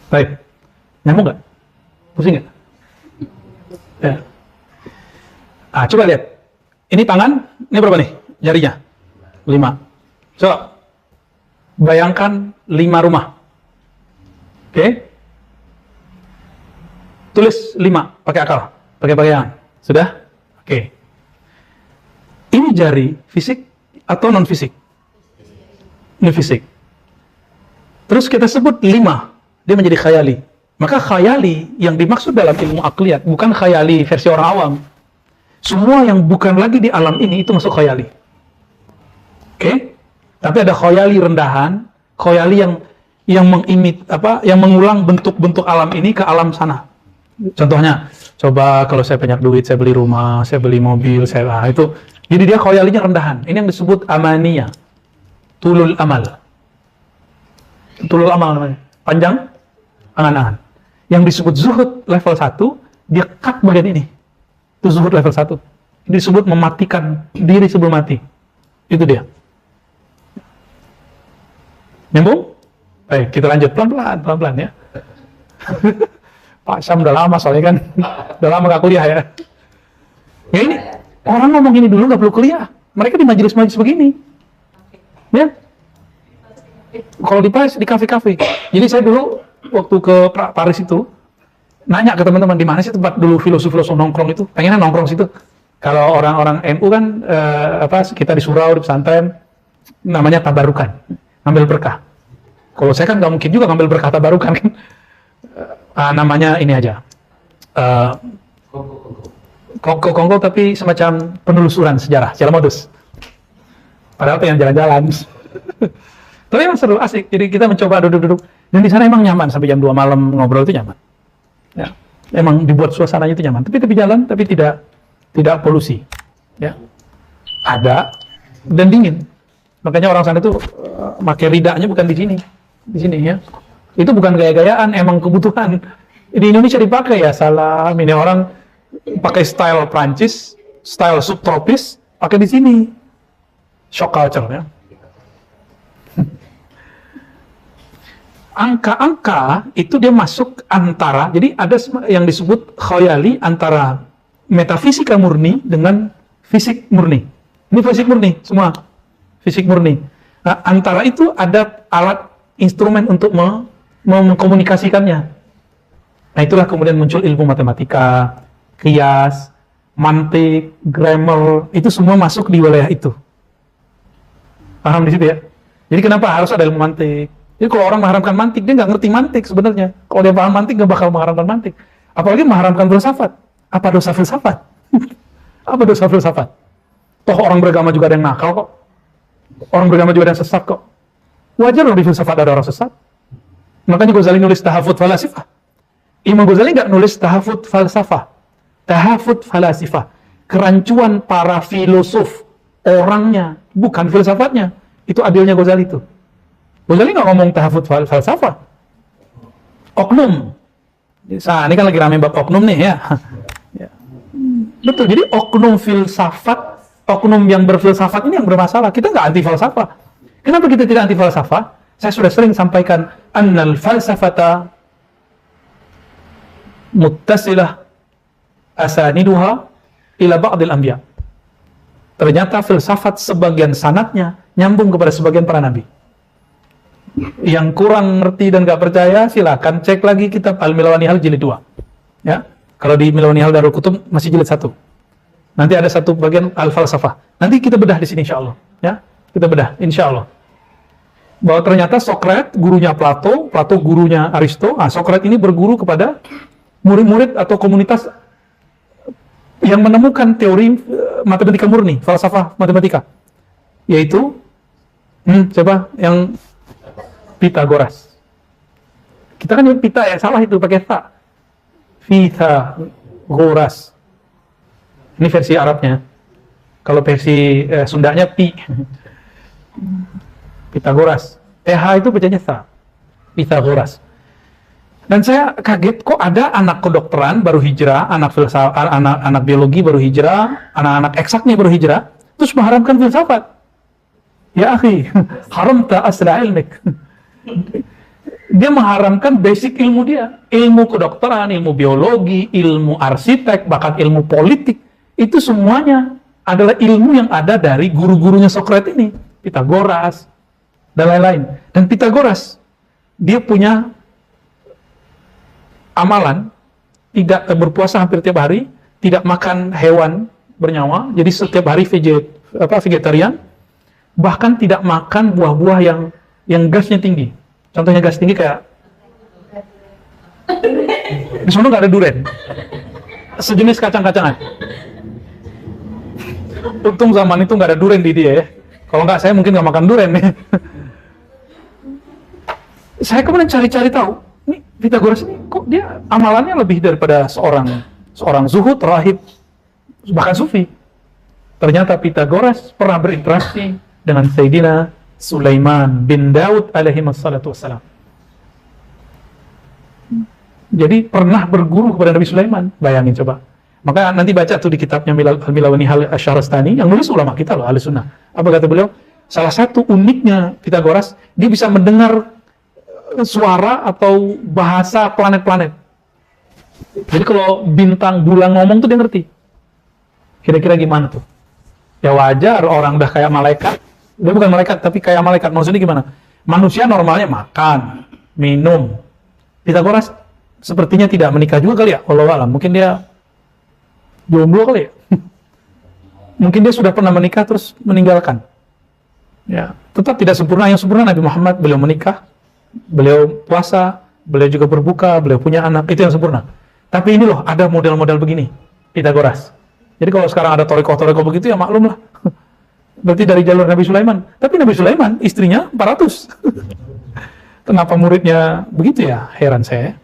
Baik. Nyambung nggak? Pusing nggak? Ya. Coba lihat. Ini tangan, ini berapa nih jarinya? 5. Coba. Bayangkan 5 rumah. Oke? Tulis 5, pakai akal, pakai bayangan. Sudah? Oke. Ini jari fisik atau non fisik? Ini fisik. Terus kita sebut 5, dia menjadi khayali. Maka khayali yang dimaksud dalam ilmu akliyat bukan khayali versi orang awam. Semua yang bukan lagi di alam ini itu masuk khayali. Oke? Tapi ada khayali rendahan, khayali yang yang mengulang bentuk-bentuk alam ini ke alam sana. Contohnya, coba kalau saya banyak duit, saya beli rumah, saya beli mobil, itu. Jadi dia khayalinya rendahan. Ini yang disebut amaniyah. Tulul amal. Tulul amal namanya. Panjang angan-angan. Yang disebut zuhud level 1, dia cut bagian ini. Itu zuhud level 1. Ini disebut mematikan diri sebelum mati. Itu dia. Nyambung? Baik, kita lanjut pelan-pelan ya. Pak Syam udah lama soalnya kan. Udah lama gak kuliah ya. Ya ini, orang ngomong ini dulu gak perlu kuliah. Mereka di majelis-majelis begini. Ya. Kalau di Paris, di kafe-kafe. Jadi saya dulu, waktu ke Paris itu, nanya ke teman-teman, di mana sih tempat dulu filosof-filosof nongkrong itu? Pengennya nongkrong situ. Kalau orang-orang NU kan, kita di surau, di pesantren, namanya tabarukan. Ngambil berkah. Kalau saya kan nggak mungkin juga ngambil berkah tabarukan kan. Namanya ini aja. Kongko tapi semacam penelusuran sejarah modus. Padahal pengen jalan-jalan. Tapi emang seru, asik. Jadi kita mencoba duduk-duduk. Dan di sana emang nyaman sampai jam 2 malam ngobrol itu nyaman. Ya. Emang dibuat suasananya itu nyaman. Tapi jalan, tapi tidak polusi. Ya. Ada dan dingin. Makanya orang sana itu pakai ridaknya bukan di sini ya. Itu bukan gaya-gayaan, emang kebutuhan. Di Indonesia dipakai ya, salam. Ini orang pakai style Prancis, style subtropis, pakai di sini. Shock culture ya. Angka-angka itu dia masuk antara, jadi ada yang disebut khayali antara metafisika murni dengan fisik murni. Ini fisik murni semua. Fisik murni. Nah, antara itu ada alat instrumen untuk mengkomunikasikannya. Nah, itulah kemudian muncul ilmu matematika, kias, mantik, grammar, itu semua masuk di wilayah itu. Paham di situ ya? Jadi kenapa harus ada ilmu mantik? Jadi kalau orang mengharamkan mantik, dia nggak ngerti mantik sebenarnya. Kalau dia paham mantik, nggak bakal mengharamkan mantik. Apalagi mengharamkan filsafat. Apa dosa filsafat? Apa dosa filsafat? Toh orang beragama juga ada yang nakal kok. Orang beragama juga ada yang sesat kok. Wajar loh di filsafat ada orang sesat. Makanya Ghazali nulis tahafut falasifah. Imam Ghazali nggak nulis tahafut falsafah. Tahafut falasifah. Kerancuan para filosof. Orangnya, bukan filsafatnya. Itu adilnya Ghazali itu. Ghazali nggak ngomong tahafut falsafah. Oknum. Nah, ini kan lagi rame bab oknum nih ya. Betul, jadi oknum filsafat, oknum yang berfilsafat ini yang bermasalah. Kita nggak anti falsafah. Kenapa kita tidak anti falsafah? Saya sudah sering sampaikan, annal falsafata muttasilah asaniduha ila ba'dil anbiya. Ternyata filsafat sebagian sanadnya nyambung kepada sebagian para nabi. Yang kurang ngerti dan nggak percaya, silakan cek lagi kitab Al-Milawanihal jilid 2. Ya. Kalau di Milawanihal Darul Kutub masih jilid 1. Nanti ada satu bagian Al-Falsafah. Nanti kita bedah di sini insyaallah, ya. Kita bedah insyaallah. Bahwa ternyata Sokrates gurunya Plato, Plato gurunya Aristo. Sokrates ini berguru kepada murid-murid atau komunitas yang menemukan teori matematika murni, falsafah matematika. Yaitu siapa? Yang Pitagoras. Kita kan pita ya, salah itu pakai ta. Pitagoras. Ini versi Arabnya. Kalau versi Sundanya pi. Pitagoras. TH itu bacanya ta. Pitagoras. Dan saya kaget kok ada anak kedokteran baru hijrah, anak filsafat, anak biologi baru hijrah, anak-anak eksaknya baru hijrah, terus mengharamkan filsafat. Ya akhi, haramta asla ilmik. Dia mengharamkan basic ilmu dia, ilmu kedokteran, ilmu biologi, ilmu arsitek, bahkan ilmu politik, itu semuanya adalah ilmu yang ada dari guru-gurunya Sokrates ini, Pitagoras dan lain-lain. Dan Pitagoras dia punya amalan tidak berpuasa hampir tiap hari, tidak makan hewan bernyawa, jadi setiap hari vegetarian, bahkan tidak makan buah-buah yang gasnya tinggi. Contohnya gas tinggi kayak di sana nggak ada durian, sejenis kacang-kacangan. Untung zaman itu nggak ada duren di dia ya. Kalau nggak saya mungkin nggak makan duren nih. Saya kemudian cari-cari tahu, ini Pitagoras ini kok dia amalannya lebih daripada seorang zuhud, rahib, bahkan sufi. Ternyata Pitagoras pernah berinteraksi dengan Sayyidina Sulaiman bin Daud alaihi wassalam. Jadi pernah berguru kepada Nabi Sulaiman, bayangin coba. Maka nanti baca tuh di kitabnya Al-Milawani Asy-Syahrastani yang nulis ulama kita loh, Ahlus Sunnah. Apa kata beliau? Salah satu uniknya Pitagoras, dia bisa mendengar suara atau bahasa planet-planet. Jadi kalau bintang bulan ngomong tuh dia ngerti. Kira-kira gimana tuh? Ya wajar orang udah kayak malaikat. Dia bukan malaikat, tapi kayak malaikat. Maksudnya gimana? Manusia normalnya makan, minum. Pitagoras sepertinya tidak menikah juga kali ya. Wallahu a'lam. Mungkin dia jomblo kali ya. Mungkin dia sudah pernah menikah terus meninggalkan. Ya, tetap tidak sempurna. Yang sempurna Nabi Muhammad, beliau menikah, beliau puasa, beliau juga berbuka, beliau punya anak, itu yang sempurna. Tapi ini loh, ada model-model begini, Pitagoras. Jadi kalau sekarang ada torekoh-torekoh begitu ya maklum lah. Berarti dari jalur Nabi Sulaiman. Tapi Nabi Sulaiman, istrinya 400. Kenapa muridnya begitu ya? Heran saya.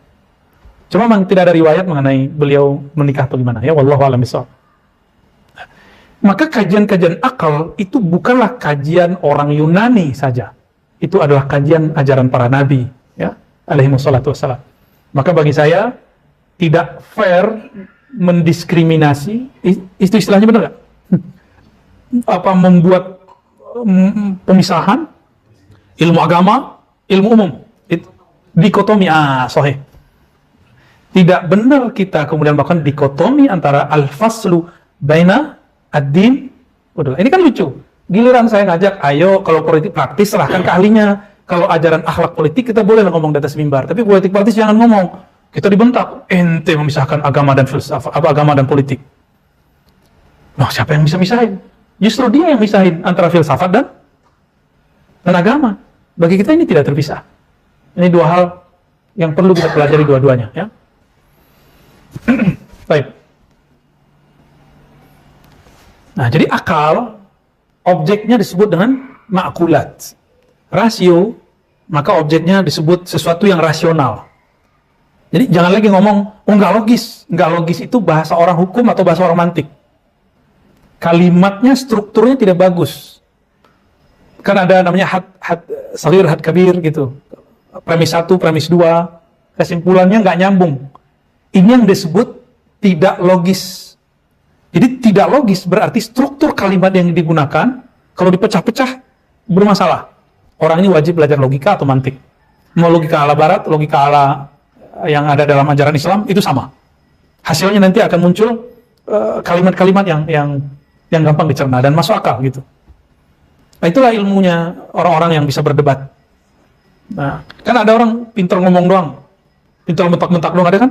Cuma memang tidak ada riwayat mengenai beliau menikah atau gimana. Ya, wallahu a'lam bishawab. Maka kajian-kajian akal itu bukanlah kajian orang Yunani saja. Itu adalah kajian ajaran para nabi, ya, alaihi wassalatu wassalam. Maka bagi saya tidak fair mendiskriminasi, itu istilahnya benar nggak? Apa membuat pemisahan ilmu agama, ilmu umum, dikotomi, sahih. Tidak benar kita kemudian melakukan dikotomi antara al-faslu baina ad-din. Ini kan lucu. Giliran saya ngajak, ayo kalau politik praktis serahkan ke ahlinya. Kalau ajaran akhlak politik kita boleh ngomong di atas mimbar, tapi politik praktis jangan ngomong. Kita dibentak, ente memisahkan agama dan filsafat, agama dan politik. Nah, siapa yang bisa misahin? Justru dia yang misahin antara filsafat dan agama. Bagi kita ini tidak terpisah. Ini dua hal yang perlu kita pelajari dua-duanya, ya. Baik. Nah, jadi akal, objeknya disebut dengan ma'kulat. Rasio, maka objeknya disebut sesuatu yang rasional. Jadi jangan lagi ngomong, oh nggak logis. Nggak logis itu bahasa orang hukum atau bahasa orang mantik. Kalimatnya, strukturnya tidak bagus. Kan ada namanya had saghir, had kabir gitu. Premis 1, premis 2, kesimpulannya nggak nyambung. Ini yang disebut tidak logis. Jadi tidak logis berarti struktur kalimat yang digunakan kalau dipecah-pecah bermasalah. Orang ini wajib belajar logika atau mantik. Mau logika ala barat, logika ala yang ada dalam ajaran Islam itu sama. Hasilnya nanti akan muncul kalimat-kalimat yang gampang dicerna dan masuk akal gitu. Nah, itulah ilmunya orang-orang yang bisa berdebat. Nah, kan ada orang pintar ngomong doang, pintar bentak-bentak doang, ada kan?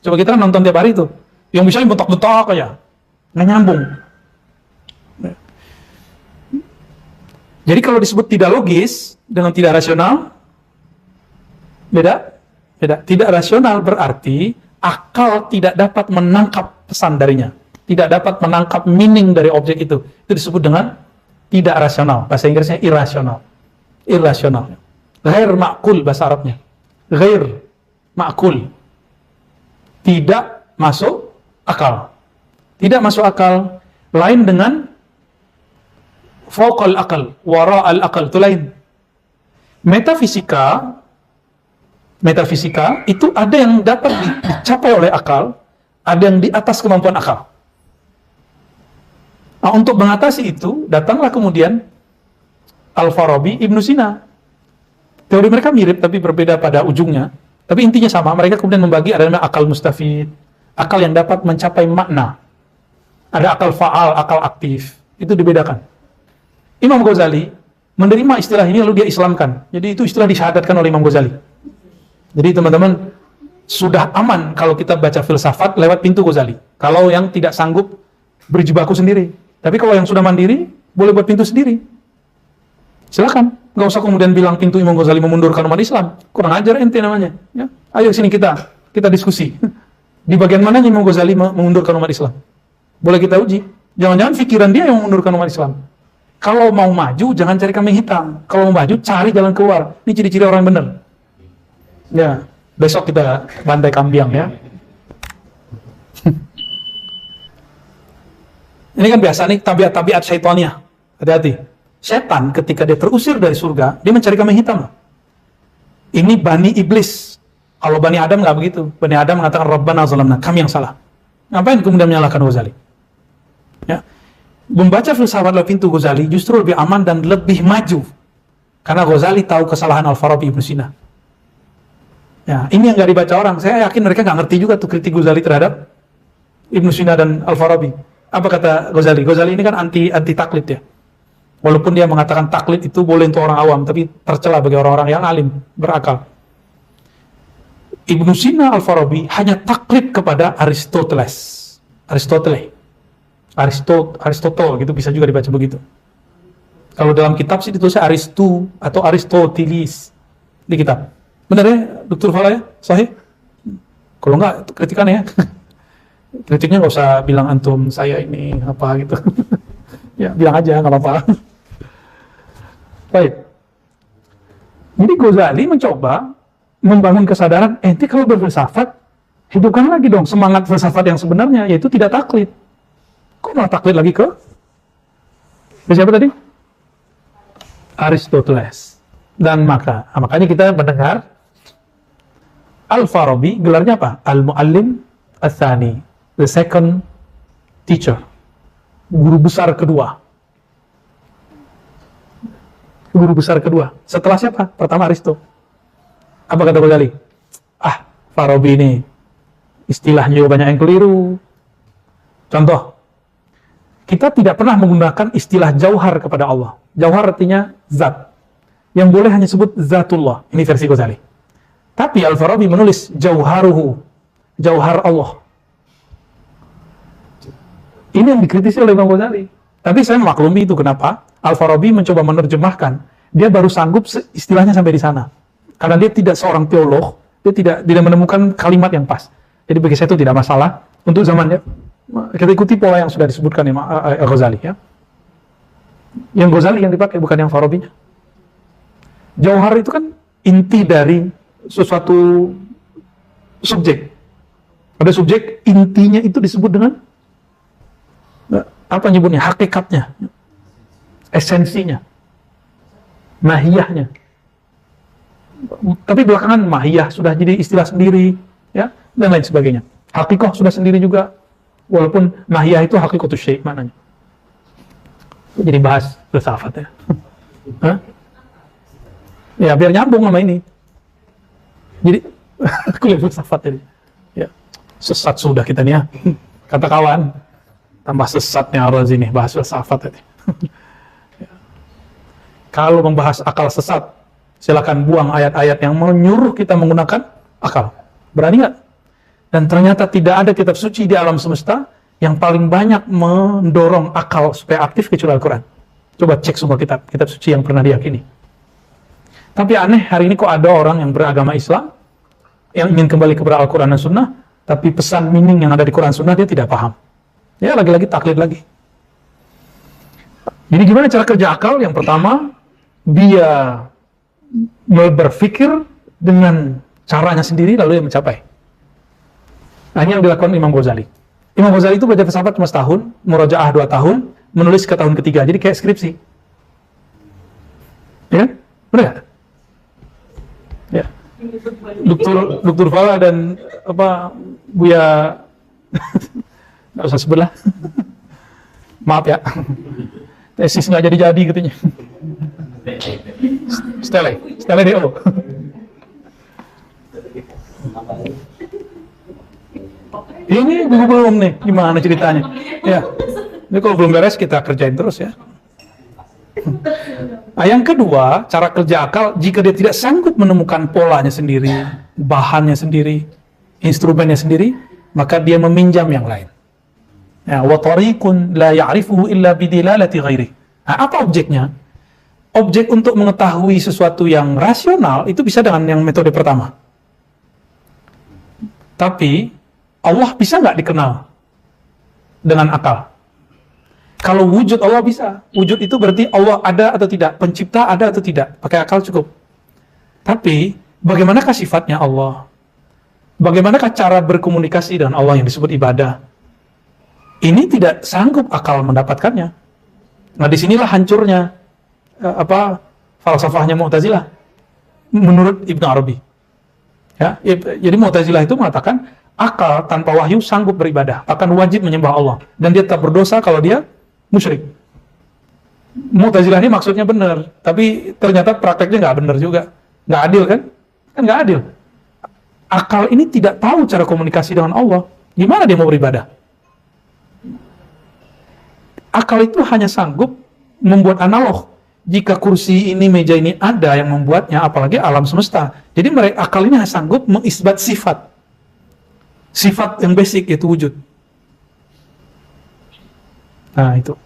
Coba kita nonton tiap hari tuh, yang bisa bentak-bentak aja, nggak nyambung. Jadi kalau disebut tidak logis dengan tidak rasional, beda. Tidak rasional berarti akal tidak dapat menangkap pesan darinya, tidak dapat menangkap meaning dari objek itu. Itu disebut dengan tidak rasional. Bahasa Inggrisnya irasional. Irrasional. Ghair ma'kul bahasa Arabnya. Ghair ma'kul. Tidak masuk akal. Tidak masuk akal. Lain dengan fauqal akal, wara'al akal, itu lain. Metafisika itu ada yang dapat dicapai oleh akal, ada yang di atas kemampuan akal. Nah, untuk mengatasi itu, datanglah kemudian Al-Farabi, Ibnu Sina. Teori mereka mirip tapi berbeda pada ujungnya, tapi intinya sama. Mereka kemudian membagi ada namanya akal mustafid, akal yang dapat mencapai makna. Ada akal fa'al, akal aktif. Itu dibedakan. Imam Ghazali menerima istilah ini lalu dia islamkan. Jadi itu istilah disyahadatkan oleh Imam Ghazali. Jadi teman-teman, sudah aman kalau kita baca filsafat lewat pintu Ghazali. Kalau yang tidak sanggup berjibaku sendiri. Tapi kalau yang sudah mandiri, boleh buat pintu sendiri. Silakan. Nggak usah kemudian bilang pintu Imam Ghazali memundurkan umat Islam. Kurang ajar ente namanya. Ya? Ayo sini kita diskusi. Di bagian mana Imam Ghazali memundurkan umat Islam? Boleh kita uji. Jangan-jangan pikiran dia yang mengundurkan umat Islam. Kalau mau maju, jangan cari kambing hitam. Kalau mau maju, cari jalan keluar. Ini ciri-ciri orang benar. Ya, besok kita bantai kambing ya. Ini kan biasa nih tabiat-tabiat syaitannya. Hati-hati. Setan ketika dia terusir dari surga, dia mencari kambing hitam. Ini Bani Iblis. Kalau Bani Adam nggak begitu. Bani Adam mengatakan Rabbana zalamna, kami yang salah. Ngapain kemudian menyalahkan Ghazali? Ya. Membaca filsafat lewat pintu Ghazali justru lebih aman dan lebih maju. Karena Ghazali tahu kesalahan Al-Farabi Ibn Sina. Ya, ini yang nggak dibaca orang. Saya yakin mereka nggak ngerti juga tuh kritik Ghazali terhadap Ibn Sina dan Al-Farabi. Apa kata Ghazali? Ghazali ini kan anti taklid ya. Walaupun dia mengatakan taklid itu boleh untuk orang awam, tapi tercela bagi orang-orang yang alim, berakal. Ibn Sina Al-Farabi hanya taklid kepada Aristoteles. Aristotle gitu bisa juga dibaca begitu. Kalau dalam kitab sih ditulisnya Aristu atau Aristoteles di kitab. Benar ya, Dr. Fala ya? Sahih? Kalau enggak, kritikan ya. Kritiknya nggak usah bilang antum saya ini apa gitu. Ya bilang aja nggak apa-apa. Baik. Jadi Ghazali mencoba membangun kesadaran, ente kalau berfilsafat, hidupkan lagi dong semangat filsafat yang sebenarnya, yaitu tidak taklid. Kok malah taklid lagi ke siapa tadi? Aristoteles. Dan makanya kita mendengar Al-Farabi, gelarnya apa? Al-Muallim Ats-Tsani, the second teacher, guru besar kedua. Guru besar kedua. Setelah siapa? Pertama Aristo. Apa kata Ghazali? Farabi ini istilahnya juga banyak yang keliru. Contoh, kita tidak pernah menggunakan istilah jauhar kepada Allah. Jauhar artinya zat. Yang boleh hanya sebut zatullah. Ini versi Ghazali. Tapi Al-Farabi menulis jauharuhu, jauhar Allah. Ini yang dikritisi oleh Imam Ghazali. Tapi saya memaklumi itu kenapa Al-Farabi mencoba menerjemahkan. Dia baru sanggup istilahnya sampai di sana. Karena dia tidak seorang teolog, dia tidak menemukan kalimat yang pas. Jadi bagi saya itu tidak masalah untuk zamannya. Kita ikuti pola yang sudah disebutkan Imam Ghazali ya. Yang Ghazali yang dipakai bukan yang Farabinya. Jauhar itu kan inti dari sesuatu subjek. Ada subjek, intinya itu disebut dengan apa nyebutnya? Hakikatnya, esensinya, mahiyahnya. Tapi belakangan mahiyah sudah jadi istilah sendiri, ya, dan lain sebagainya. Hakikoh sudah sendiri juga, walaupun mahiyah itu hakikotus syai' maknanya. Jadi bahas filsafat ya. Ya biar nyambung sama ini. Jadi kuliah filsafat tadi. Ya, sesat sudah kita nih ya. Kata kawan. Tambah sesatnya Ar-Razi nih, bahas filsafat tadi. Ya. Kalau membahas akal sesat, silakan buang ayat-ayat yang menyuruh kita menggunakan akal. Berani nggak? Dan ternyata tidak ada kitab suci di alam semesta yang paling banyak mendorong akal supaya aktif kecuali Al-Quran. Coba cek semua kitab suci yang pernah diyakini. Tapi aneh, hari ini kok ada orang yang beragama Islam, yang ingin kembali kepada Al-Quran dan Sunnah, tapi pesan meaning yang ada di Quran Sunnah dia tidak paham. Ya lagi-lagi taklid lagi. Jadi gimana cara kerja akal? Yang pertama, dia berpikir dengan caranya sendiri lalu dia mencapai. Nah ini yang dilakukan Imam Ghazali. Imam Ghazali itu baca filsafat cuma setahun, murajaah 2 tahun, menulis ke tahun ketiga. Jadi kayak skripsi. Ya, benar nggak? Ya. Dr. Fala dan Buya nggak usah sebelah. Maaf ya. Tesis nggak jadi katanya. Stele DO. Ini belum nih, gimana ceritanya? Ya, ini kalau belum beres kita kerjain terus ya. Nah, yang kedua, cara kerja akal, jika dia tidak sanggup menemukan polanya sendiri, bahannya sendiri, instrumennya sendiri, maka dia meminjam yang lain. Ya, wa tariqun la ya'rifuhu illa bidilalati ghairi. Nah, apa objeknya? Objek untuk mengetahui sesuatu yang rasional itu bisa dengan yang metode pertama. Tapi Allah bisa nggak dikenal dengan akal? Kalau wujud Allah bisa. Wujud itu berarti Allah ada atau tidak, pencipta ada atau tidak. Pakai akal cukup. Tapi bagaimanakah sifatnya Allah? Bagaimanakah cara berkomunikasi dengan Allah yang disebut ibadah? Ini tidak sanggup akal mendapatkannya. Nah, disinilah hancurnya falsafahnya Mu'tazilah menurut Ibnu Arabi. Ya, jadi Mu'tazilah itu mengatakan akal tanpa wahyu sanggup beribadah, akan wajib menyembah Allah, dan dia tetap berdosa kalau dia musyrik. Mu'tazilah ini maksudnya benar, tapi ternyata prakteknya nggak benar juga, nggak adil kan? Kan nggak adil. Akal ini tidak tahu cara komunikasi dengan Allah. Gimana dia mau beribadah? Akal itu hanya sanggup membuat analog. Jika kursi ini, meja ini ada yang membuatnya, apalagi alam semesta. Jadi mereka akal ini hanya sanggup mengisbat sifat. Sifat yang basic, yaitu wujud. Nah, itu.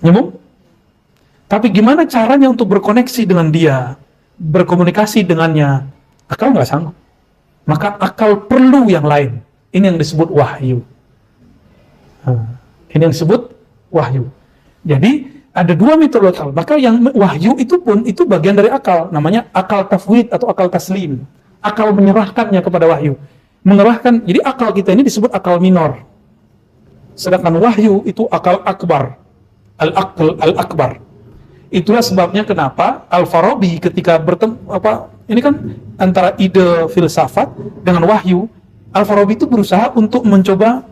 Nyambung? Tapi gimana caranya untuk berkoneksi dengan dia? Berkomunikasi dengannya? Akal nggak sanggup. Maka akal perlu yang lain. Ini yang disebut wahyu. Ini yang disebut wahyu. Jadi ada dua metode akal. Maka yang wahyu itu pun itu bagian dari akal. Namanya akal tafwid atau akal taslim. Akal menyerahkannya kepada wahyu. Menyerahkan. Jadi akal kita ini disebut akal minor. Sedangkan wahyu itu akal akbar. Al-aql al-akbar. Itulah sebabnya kenapa Al-Farabi ketika bertemu ini kan antara ide filsafat dengan wahyu, Al-Farabi itu berusaha untuk mencoba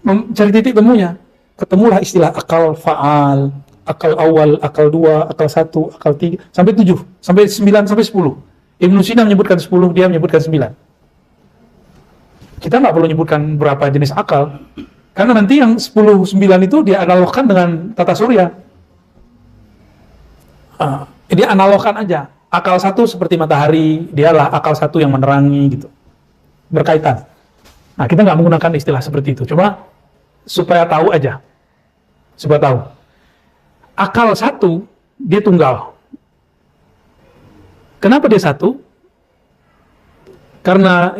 mencari titik temunya. Ketemulah istilah akal fa'al, akal awal, akal dua, akal satu, akal tiga, sampai 7, sampai 9, sampai 10. Ibnu Sina menyebutkan 10, dia menyebutkan 9. Kita nggak perlu menyebutkan berapa jenis akal, karena nanti yang 10, 9 itu dia analogkan dengan tata surya. Dia analogkan aja. Akal satu seperti matahari, dialah akal satu yang menerangi gitu. Berkaitan. Nah, kita nggak menggunakan istilah seperti itu. Cuma supaya tahu aja. Supaya tahu. Akal satu, dia tunggal. Kenapa dia satu? Karena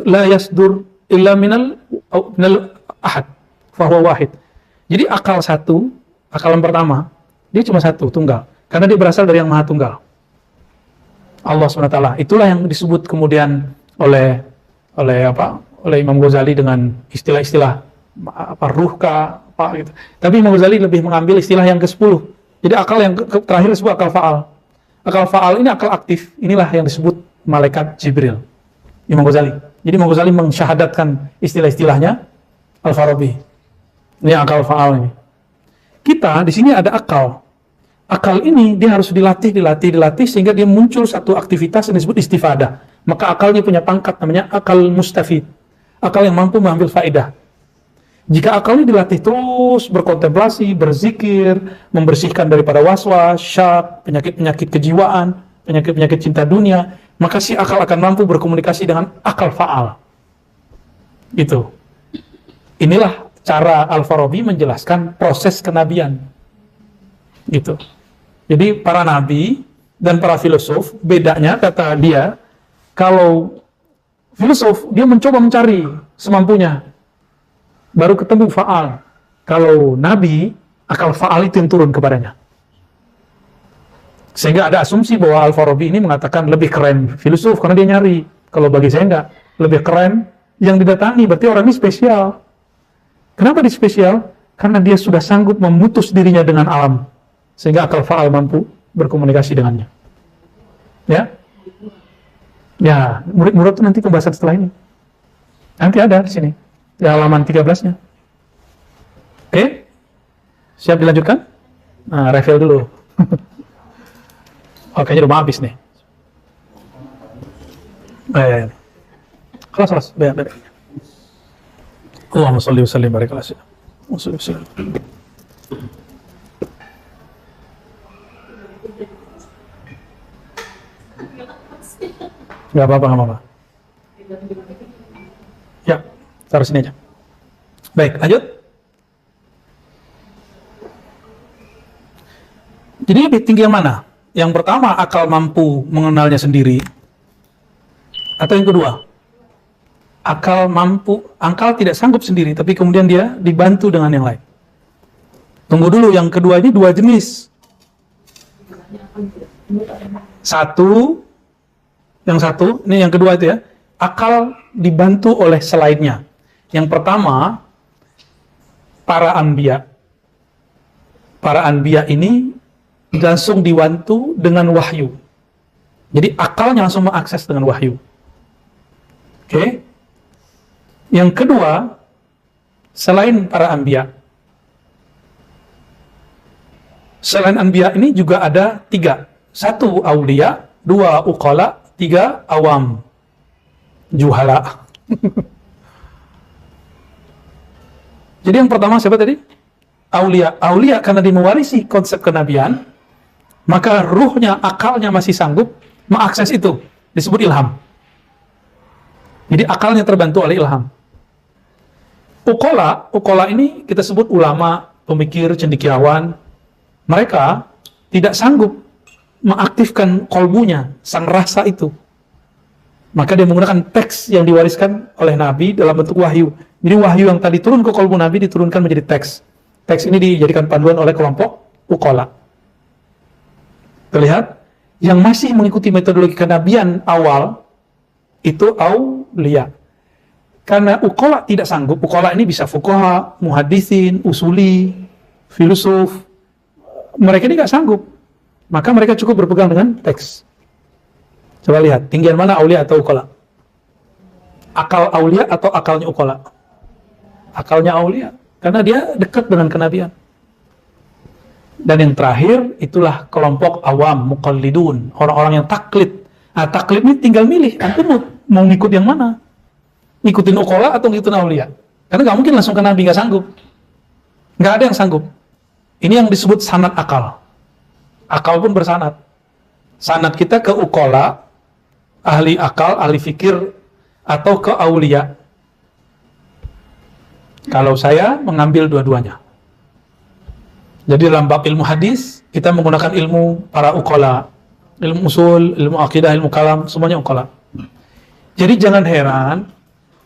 la yasdur illa minal ahad. Fahuwa wahid. Jadi akal satu, akal yang pertama, dia cuma satu, tunggal. Karena dia berasal dari yang maha tunggal. Allah SWT. Itulah yang disebut kemudian oleh Imam Ghazali dengan istilah-istilah ruhka, gitu. Tapi Imam Ghazali lebih mengambil istilah yang ke-10. Jadi akal yang terakhir disebut akal fa'al. Akal fa'al ini akal aktif. Inilah yang disebut malaikat Jibril. Imam Ghazali. Jadi Imam Ghazali mensyahadatkan istilah-istilahnya Al-Farabi. Ini akal fa'al ini. Kita di sini ada akal. Akal ini dia harus dilatih sehingga dia muncul satu aktivitas yang disebut istifadah. Maka akalnya punya pangkat namanya akal mustafid. Akal yang mampu mengambil faedah. Jika akal ini dilatih terus berkontemplasi, berzikir, membersihkan daripada waswas, syak, penyakit-penyakit kejiwaan, penyakit-penyakit cinta dunia, maka si akal akan mampu berkomunikasi dengan akal fa'al. Gitu. Inilah cara Al-Farabi menjelaskan proses kenabian. Gitu. Jadi para nabi dan para filosof, bedanya kata dia, kalau filosof dia mencoba mencari semampunya, baru ketemu fa'al. Kalau nabi, akal fa'al itu yang turun kepadanya. Sehingga ada asumsi bahwa Al-Farabi ini mengatakan lebih keren filosof karena dia nyari. Kalau bagi saya enggak, lebih keren yang didatangi, berarti orang ini spesial. Kenapa dia spesial? Karena dia sudah sanggup memutus dirinya dengan alam. Sehingga akal fa'al mampu berkomunikasi dengannya. Ya? Ya, murid-murid itu nanti pembahasan setelah ini. Nanti ada di sini. Di halaman 13-nya. Oke? Siap dilanjutkan? Nah, refill dulu. Oh, kayaknya udah mau habis nih. Ya. Kelas. Biar. Allahumma sholli wa sallim barik ala sayyidina. Nggak apa-apa. Ya, taruh sini aja. Baik, lanjut. Jadi lebih tinggi yang mana? Yang pertama, akal mampu mengenalnya sendiri. Atau yang kedua? akal tidak sanggup sendiri, tapi kemudian dia dibantu dengan yang lain. Tunggu dulu, yang kedua ini dua jenis. Ini yang kedua itu ya, akal dibantu oleh selainnya. Yang pertama, para anbiya. Para anbiya ini langsung dibantu dengan wahyu. Jadi akalnya langsung mengakses dengan wahyu. Oke. Yang kedua, selain para anbiya. Selain anbiya ini juga ada 3. 1 aulia, 2 uqala, 3 awam. Juhala. Jadi yang pertama siapa tadi? Aulia. Aulia karena dia mewarisi konsep kenabian, maka ruhnya, akalnya masih sanggup mengakses itu. Disebut ilham. Jadi akalnya terbantu oleh ilham. Uqala ini kita sebut ulama, pemikir, cendekiawan. Mereka tidak sanggup mengaktifkan kolbunya, sang rasa itu. Maka dia menggunakan teks yang diwariskan oleh Nabi dalam bentuk wahyu. Jadi wahyu yang tadi turun ke kolbu Nabi diturunkan menjadi teks. Teks ini dijadikan panduan oleh kelompok uqala. Terlihat? Yang masih mengikuti metodologi kenabian awal itu aulia. Karena uqala tidak sanggup, uqala ini bisa fuqaha, muhaditsin, usuli, filosof. Mereka ini nggak sanggup. Maka mereka cukup berpegang dengan teks. Coba lihat, tinggian mana aulia atau uqala? Akal aulia atau akalnya uqala? Akalnya aulia, karena dia dekat dengan kenabian. Dan yang terakhir, itulah kelompok awam, muqallidun, orang-orang yang taklid. Nah, taklid ini tinggal milih, antum mau ngikut yang mana? Ngikutin uqala atau ngikutin aulia? Karena nggak mungkin langsung ke Nabi, nggak sanggup. Nggak ada yang sanggup. Ini yang disebut sanad akal. Akal pun bersanad. Sanad kita ke uqala, ahli akal, ahli fikir, atau ke aulia. Kalau saya mengambil dua-duanya. Jadi dalam bab ilmu hadis, kita menggunakan ilmu para uqala. Ilmu usul, ilmu akidah, ilmu kalam, semuanya uqala. Jadi jangan heran,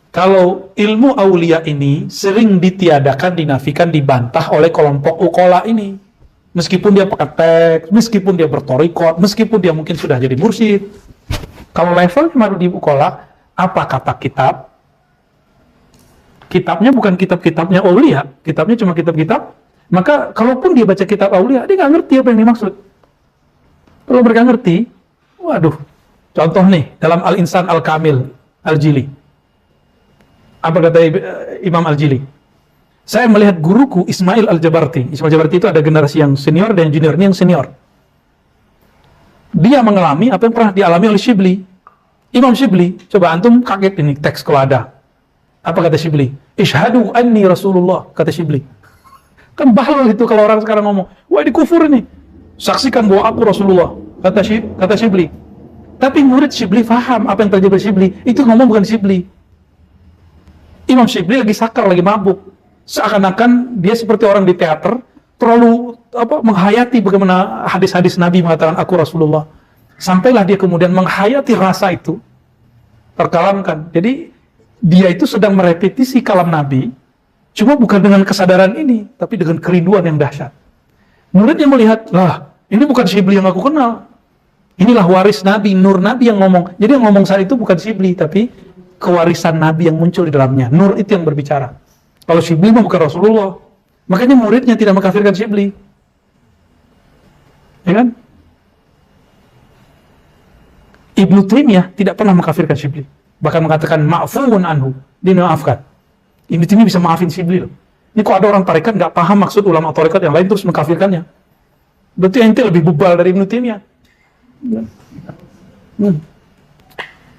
kalau ilmu aulia ini sering ditiadakan, dinafikan, dibantah oleh kelompok uqala ini. Meskipun dia pakai teks, meskipun dia bertorikot, meskipun dia mungkin sudah jadi mursyid. Kalau level baru di uqala, apa kata kitab? Kitabnya bukan kitab-kitabnya aulia, kitabnya cuma kitab-kitab. Maka kalaupun dia baca kitab aulia, dia nggak ngerti apa yang dimaksud. Kalau mereka ngerti, waduh. Contoh nih, dalam Al-Insan Al-Kamil, Al-Jili. Apa kata Imam Al-Jili? Saya melihat guruku Ismail Al-Jabarti. Ismail Al-Jabarti itu ada generasi yang senior dan junior. Ini yang senior. Dia mengalami apa yang pernah dialami oleh Shibli. Imam Shibli, coba antum kaget ini teks kalau ada. Apa kata Shibli? Ishhadu anni Rasulullah, kata Shibli. Kan bahlul itu kalau orang sekarang ngomong, wah ini kufur ini. Saksikan bahwa aku Rasulullah, kata Shibli. Tapi murid Shibli faham apa yang terjadi pada Shibli. Itu ngomong bukan Shibli. Imam Shibli lagi sakar, lagi mabuk. Seakan-akan dia seperti orang di teater, terlalu menghayati bagaimana hadis-hadis Nabi mengatakan aku Rasulullah. Sampailah dia kemudian menghayati rasa itu, terkalamkan. Jadi dia itu sedang merepetisi kalam Nabi, cuma bukan dengan kesadaran ini, tapi dengan kerinduan yang dahsyat. Muridnya melihat, lah ini bukan Shibli yang aku kenal. Inilah waris Nabi, nur Nabi yang ngomong. Jadi yang ngomong saat itu bukan Shibli, tapi kewarisan Nabi yang muncul di dalamnya. Nur itu yang berbicara. Kalau Shibli mah bukan Rasulullah. Makanya muridnya tidak mengkafirkan Shibli. Ya kan? Ibnu Taimiyah tidak pernah mengkafirkan Shibli. Bahkan mengatakan ma'fuun anhu, dimaafkan. Ibnu Taimiyah bisa maafin Shibli loh. Ini kok ada orang tarekat nggak paham maksud ulama tarekat yang lain terus mengkafirkannya. Berarti ente lebih bebal dari Ibnu Taimiyah.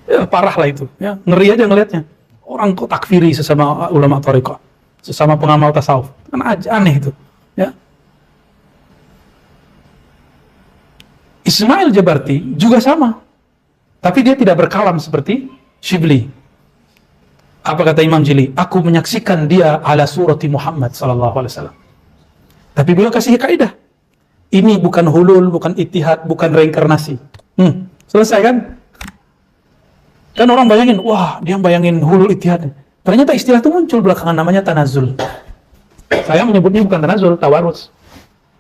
Ya, parah lah itu. Ya, ngeri aja ngelihatnya. Orang kok takfiri sesama ulama tarekat, sesama pengamal tasawuf. Kan aja aneh itu. Ya. Ismail Jabarti juga sama. Tapi dia tidak berkalam seperti Shibli. Apa kata Imam Jili? Aku menyaksikan dia ala surati Muhammad sallallahu alaihi wasallam. Tapi beliau kasih kaidah. Ini bukan hulul, bukan ittihad, bukan reinkarnasi. Selesai kan? Kan orang bayangin, wah dia bayangin hulul ittihad. Ternyata istilah itu muncul belakangan namanya tanazul. Saya menyebutnya bukan tanazul, tawarus.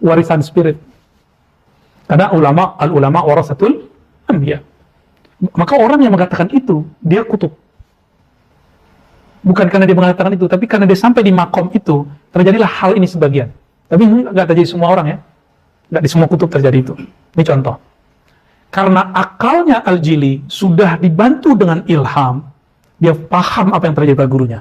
Warisan spirit. Karena al-ulama warasatul anbiya. Maka orang yang mengatakan itu, dia kutub. Bukan karena dia mengatakan itu, tapi karena dia sampai di makom itu, terjadilah hal ini sebagian. Tapi ini nggak terjadi semua orang ya. Nggak di semua kutub terjadi itu. Ini contoh. Karena akalnya Al-Jili sudah dibantu dengan ilham, dia paham apa yang terjadi pada gurunya.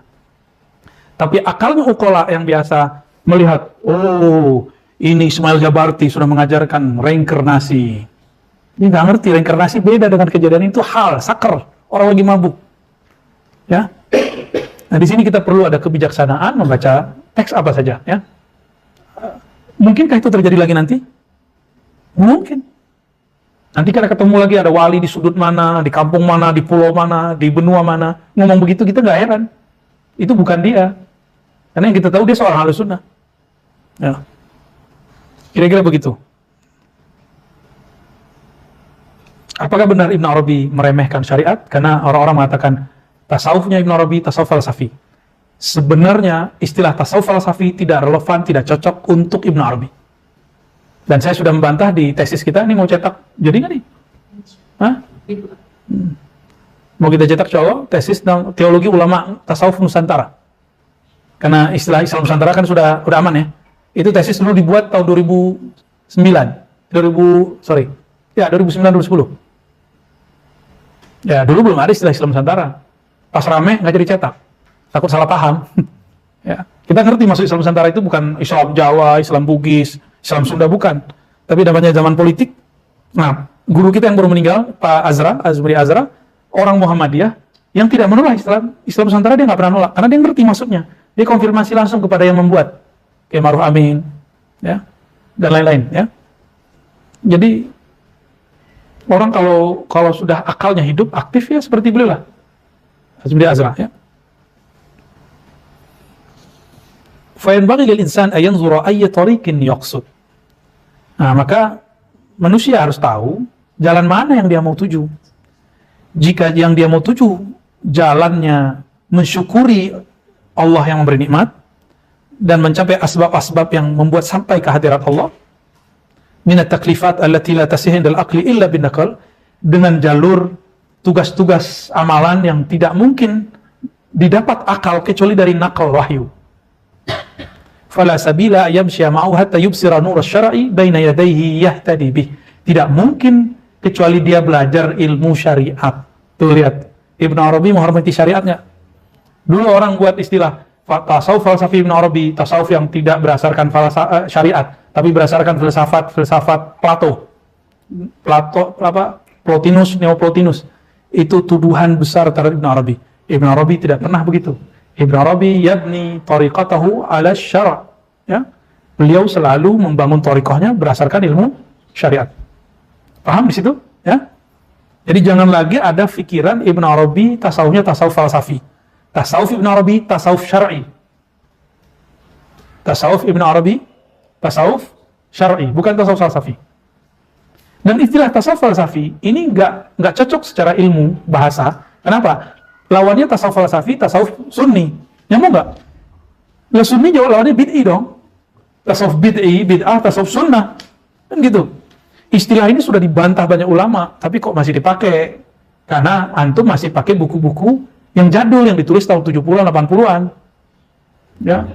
Tapi akalnya Uqala yang biasa melihat, oh, ini Ismail Jabarti sudah mengajarkan reinkarnasi. Ini nggak ngerti, reinkarnasi beda dengan kejadian itu hal, sakar, orang lagi mabuk. Ya. Nah, di sini kita perlu ada kebijaksanaan membaca teks apa saja, ya. Mungkinkah itu terjadi lagi nanti? Mungkin. Nanti kita ketemu lagi ada wali di sudut mana, di kampung mana, di pulau mana, di benua mana, ngomong begitu kita nggak heran. Itu bukan dia. Karena yang kita tahu dia seorang Ahlus Sunnah. Ya. Kira-kira begitu. Apakah benar Ibn Arabi meremehkan syariat? Karena orang-orang mengatakan tasawufnya Ibn Arabi tasawuf falsafi. Sebenarnya istilah tasawuf falsafi tidak relevan, tidak cocok untuk Ibn Arabi. Dan saya sudah membantah di tesis kita, ini mau cetak, jadi nggak nih? Hah? Mau kita cetak insya tesis tentang teologi ulama tasawuf Nusantara. Karena istilah Islam Nusantara kan sudah aman ya. Itu tesis dulu dibuat tahun 2009-2010. Ya, dulu belum ada istilah Islam Nusantara. Pas rame nggak jadi cetak, takut salah paham. Ya, kita ngerti maksud Islam Nusantara itu bukan Islam Jawa, Islam Bugis, Islam Sunda, bukan. Tapi namanya zaman politik. Nah, guru kita yang baru meninggal, Pak Azmuri Azra, orang Muhammadiyah yang tidak menolak Islam Nusantara, dia nggak pernah nolak karena dia ngerti maksudnya. Dia konfirmasi langsung kepada yang membuat, kayak Ma'ruf Amin, ya, dan lain-lain, ya. Jadi orang kalau sudah akalnya hidup aktif ya seperti beliau lah. Azmuri Azra, ya. Fayanbaghi lil insan an yanzura ayya tariqin yaqsud. Nah, maka manusia harus tahu jalan mana yang dia mau tuju. Jika yang dia mau tuju jalannya mensyukuri Allah yang memberi nikmat dan mencapai asbab-asbab yang membuat sampai ke hadirat Allah, minat taklifat allati la tasih indal aqli illa bin naqal, dengan jalur tugas-tugas amalan yang tidak mungkin didapat akal kecuali dari nakal wahyu. Fala sabila yamshiya ma'u hatta yubsira nur asy-syar'i baina yadayhi yahtadi bih. Tidak mungkin kecuali dia belajar ilmu syariat. Tuh lihat, Ibn Arabi menghormati syariatnya. Dulu orang buat istilah tasawuf falsafi Ibn Arabi, tasawuf yang tidak berdasarkan syariat, tapi berdasarkan filsafat Plato, Plotinus, Neoplotinus. Itu tuduhan besar terhadap Ibn Arabi. Ibn Arabi tidak pernah begitu. Ibn Arabi yabni tariqatahu ala syara', ya. Beliau selalu membangun tariqahnya berdasarkan ilmu syariat. Paham di situ, ya? Jadi jangan lagi ada pikiran Ibn Arabi tasawufnya tasawuf falsafi. Tasawuf Ibn Arabi tasawuf syar'i. Tasawuf Ibn Arabi tasawuf syar'i, bukan tasawuf falsafi. Dan istilah tasawuf falsafi ini nggak cocok secara ilmu bahasa. Kenapa? Lawannya tasawuf falsafi, tasawuf sunni. Nyambung nggak? Ya sunni jauh lawannya bid'i dong. Tasawuf bid'i, bid'ah, tasawuf sunnah. Kan gitu. Istilah ini sudah dibantah banyak ulama, tapi kok masih dipakai? Karena antum masih pakai buku-buku yang jadul, yang ditulis tahun 70-an, 80-an. Ya.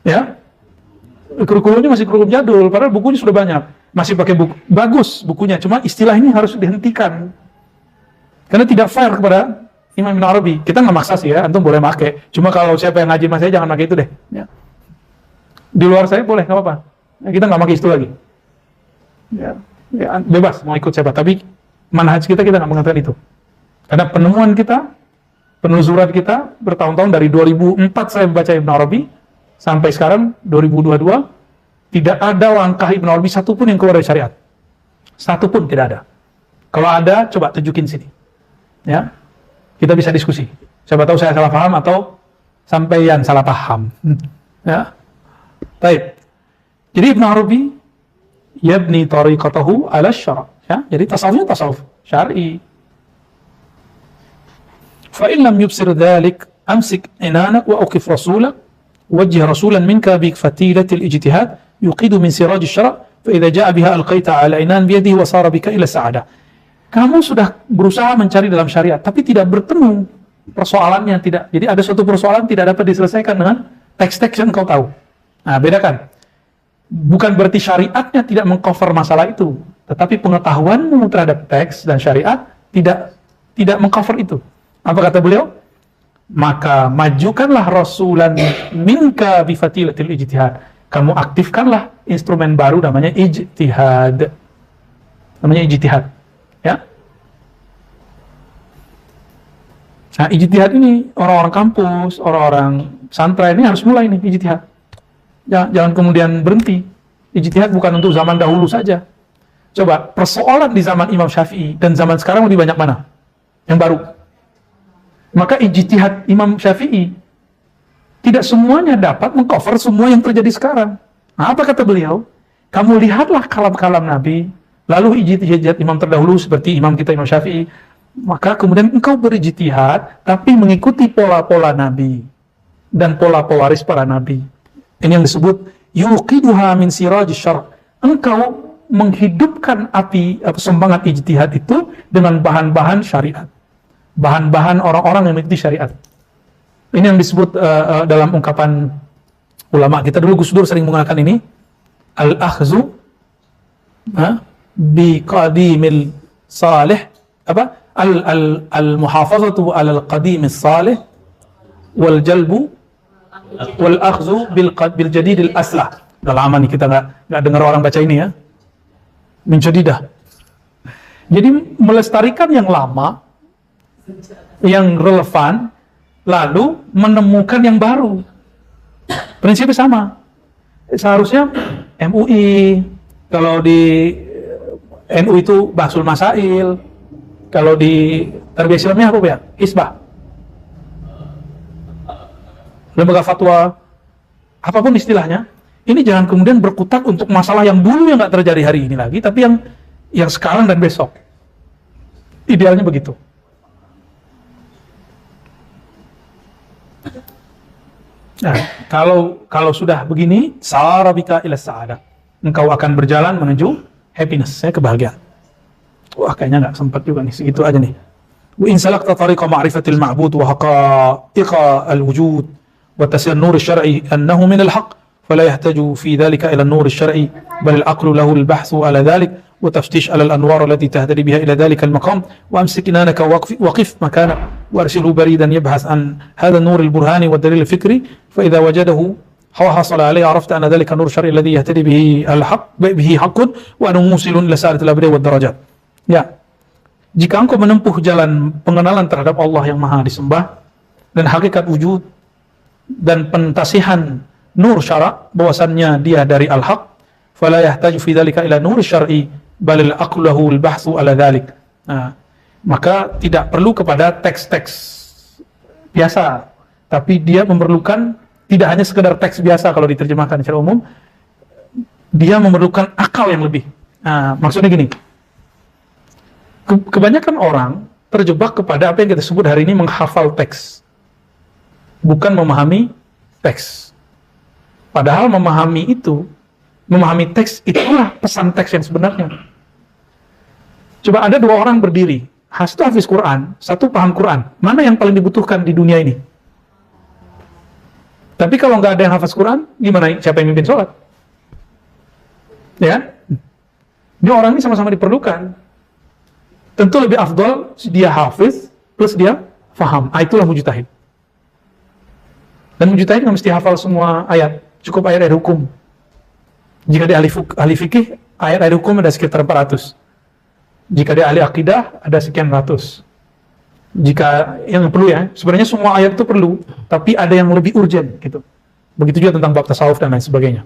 Ya. Kurikulumnya masih kurikulum jadul, padahal bukunya sudah banyak. Masih pakai buku. Bagus bukunya, cuma istilah ini harus dihentikan. Karena tidak fair kepada Imam Ibn Arabi. Kita nggak maksa sih ya, antum boleh pakai. Cuma kalau siapa yang ngaji sama saya jangan pakai itu deh. Ya. Di luar saya boleh, nggak apa-apa. Ya, kita nggak pakai itu lagi. Ya. Ya, bebas mau ikut siapa. Tapi manhaj kita nggak mengatakan itu. Karena penemuan kita, penelusuran kita bertahun-tahun dari 2004 saya membaca Ibn Arabi sampai sekarang 2022 tidak ada langkah Ibn Arabi satupun yang keluar dari syariat. Satupun tidak ada. Kalau ada, coba tunjukin sini. Ya. Kita bisa diskusi. Siapa tahu saya salah paham atau sampeyan salah paham. Ya. Baik. Jadi Ibn Arabi yabni tariqatahu ala syara', ya. Jadi tasawufnya tasawuf syar'i. فإن لم يبصر ذلك أمسك عنانك وأوقف رسولك وجه رسولا منك بفتيلة الاجتهاد يقيد من سراج الشرع فإذا جاء بها ألقيت على عنان بيده وصار بك إلى السعادة. Kamu sudah berusaha mencari dalam syariat, tapi tidak bertemu persoalannya, tidak. Jadi ada suatu persoalan tidak dapat diselesaikan dengan teks-teks yang kau tahu. Nah, bedakan. Bukan berarti syariatnya tidak mengcover masalah itu, tetapi pengetahuanmu terhadap teks dan syariat tidak mengcover itu. Apa kata beliau? Maka majukanlah rasulan minka bifatilatil ijtihad. Kamu aktifkanlah instrumen baru namanya ijtihad. Namanya ijtihad. Ya. Nah, ijtihad ini orang-orang kampus, orang-orang santren ini harus mulai nih ijtihad. Jangan kemudian berhenti. Ijtihad bukan untuk zaman dahulu saja. Coba, persoalan di zaman Imam Syafi'i dan zaman sekarang lebih banyak mana? Yang baru. Maka ijtihad Imam Syafi'i tidak semuanya dapat mengcover semua yang terjadi sekarang. Nah, apa kata beliau? Kamu lihatlah kalam-kalam Nabi, lalu ijtihad imam terdahulu seperti imam kita Imam Syafi'i, maka kemudian engkau berijtihad tapi mengikuti pola-pola Nabi dan pola pewaris para Nabi. Ini yang disebut yuqiduha min sirajis syara'. Engkau menghidupkan api semangat ijtihad itu dengan bahan-bahan syariat, bahan-bahan orang-orang yang mengikuti syariat. Ini yang disebut dalam ungkapan ulama kita dulu, Gus Dur sering menggunakan ini, al-akhzu bi qadimil salih, apa al-muhafazatu alal qadimil salih wal jalbu wal akhzu bil jadidil aslah. Udah lama nih kita nggak dengar orang baca ini ya, menjadidah. Jadi melestarikan yang lama, yang relevan, lalu menemukan yang baru. Prinsipnya sama. Seharusnya MUI, kalau di NU itu Bahsul Masail, kalau di Tarbiyah Islamiyah apa ya? Hisbah, lembaga fatwa, apapun istilahnya. Ini jangan kemudian berkutat untuk masalah yang dulu yang nggak terjadi hari ini lagi, tapi yang sekarang dan besok. Idealnya begitu. Nah, kalau sudah begini, sarabika ila sa'adah, engkau akan berjalan menuju happiness, kebahagiaan. Wah, kayaknya nggak sempat juga nih, segitu aja nih. Wa in salakta tariqa ma'rifatil ma'bud wa haqa'iqa al-wujud wa tasir nur syar'i annahu min al-haq fala yahtaju fi dhalika ila nur syar'i bal al-aqlu lahu al-bahthu ala dhalik wa taftish ala al-anwar allati tahtadi biha ila dhalika al-maqam wa amsik inanaka waqif makanak wa arsilhu baridan yabhath an hadha an-nur al-burhani wa dalil al-fikri fa idha wajadahu حصل عليه عرفت أن ذلك النور الشرعي الذي يهتدي به حق وأنه موصل إلى سعادة الأبدية والدرجات. Ya, jika engkau menempuh jalan pengenalan terhadap Allah yang maha disembah dan hakikat wujud dan pentasihan nur syara' bahwasannya dia dari al-haq, fala yahtaju fi dzalika ila nur syar'i bal al-aqlu lahu al-bahthu ala dzalik. Nah, maka tidak perlu kepada teks-teks biasa, tapi dia memerlukan tidak hanya sekedar teks biasa kalau diterjemahkan secara umum, dia memerlukan akal yang lebih. Nah, maksudnya gini, kebanyakan orang terjebak kepada apa yang kita sebut hari ini menghafal teks, bukan memahami teks. Padahal memahami teks itulah pesan teks yang sebenarnya. Coba ada dua orang berdiri, satu hafiz Quran, satu paham Quran. Mana yang paling dibutuhkan di dunia ini? Tapi kalau nggak ada yang hafaz Quran, gimana? Siapa yang mimpin sholat? Ya, ini orang ini sama-sama diperlukan. Tentu lebih afdol dia hafiz plus dia faham. Itulah mujtahid. Dan mujtahid nggak mesti hafal semua ayat, cukup ayat-ayat hukum. Jika dia ahli fikih, ayat-ayat hukum ada sekitar 400. Jika dia ahli akidah, ada sekian ratus. Jika yang perlu ya, sebenarnya semua ayat itu perlu, tapi ada yang lebih urgent gitu. Begitu juga tentang bab tasawuf dan lain sebagainya.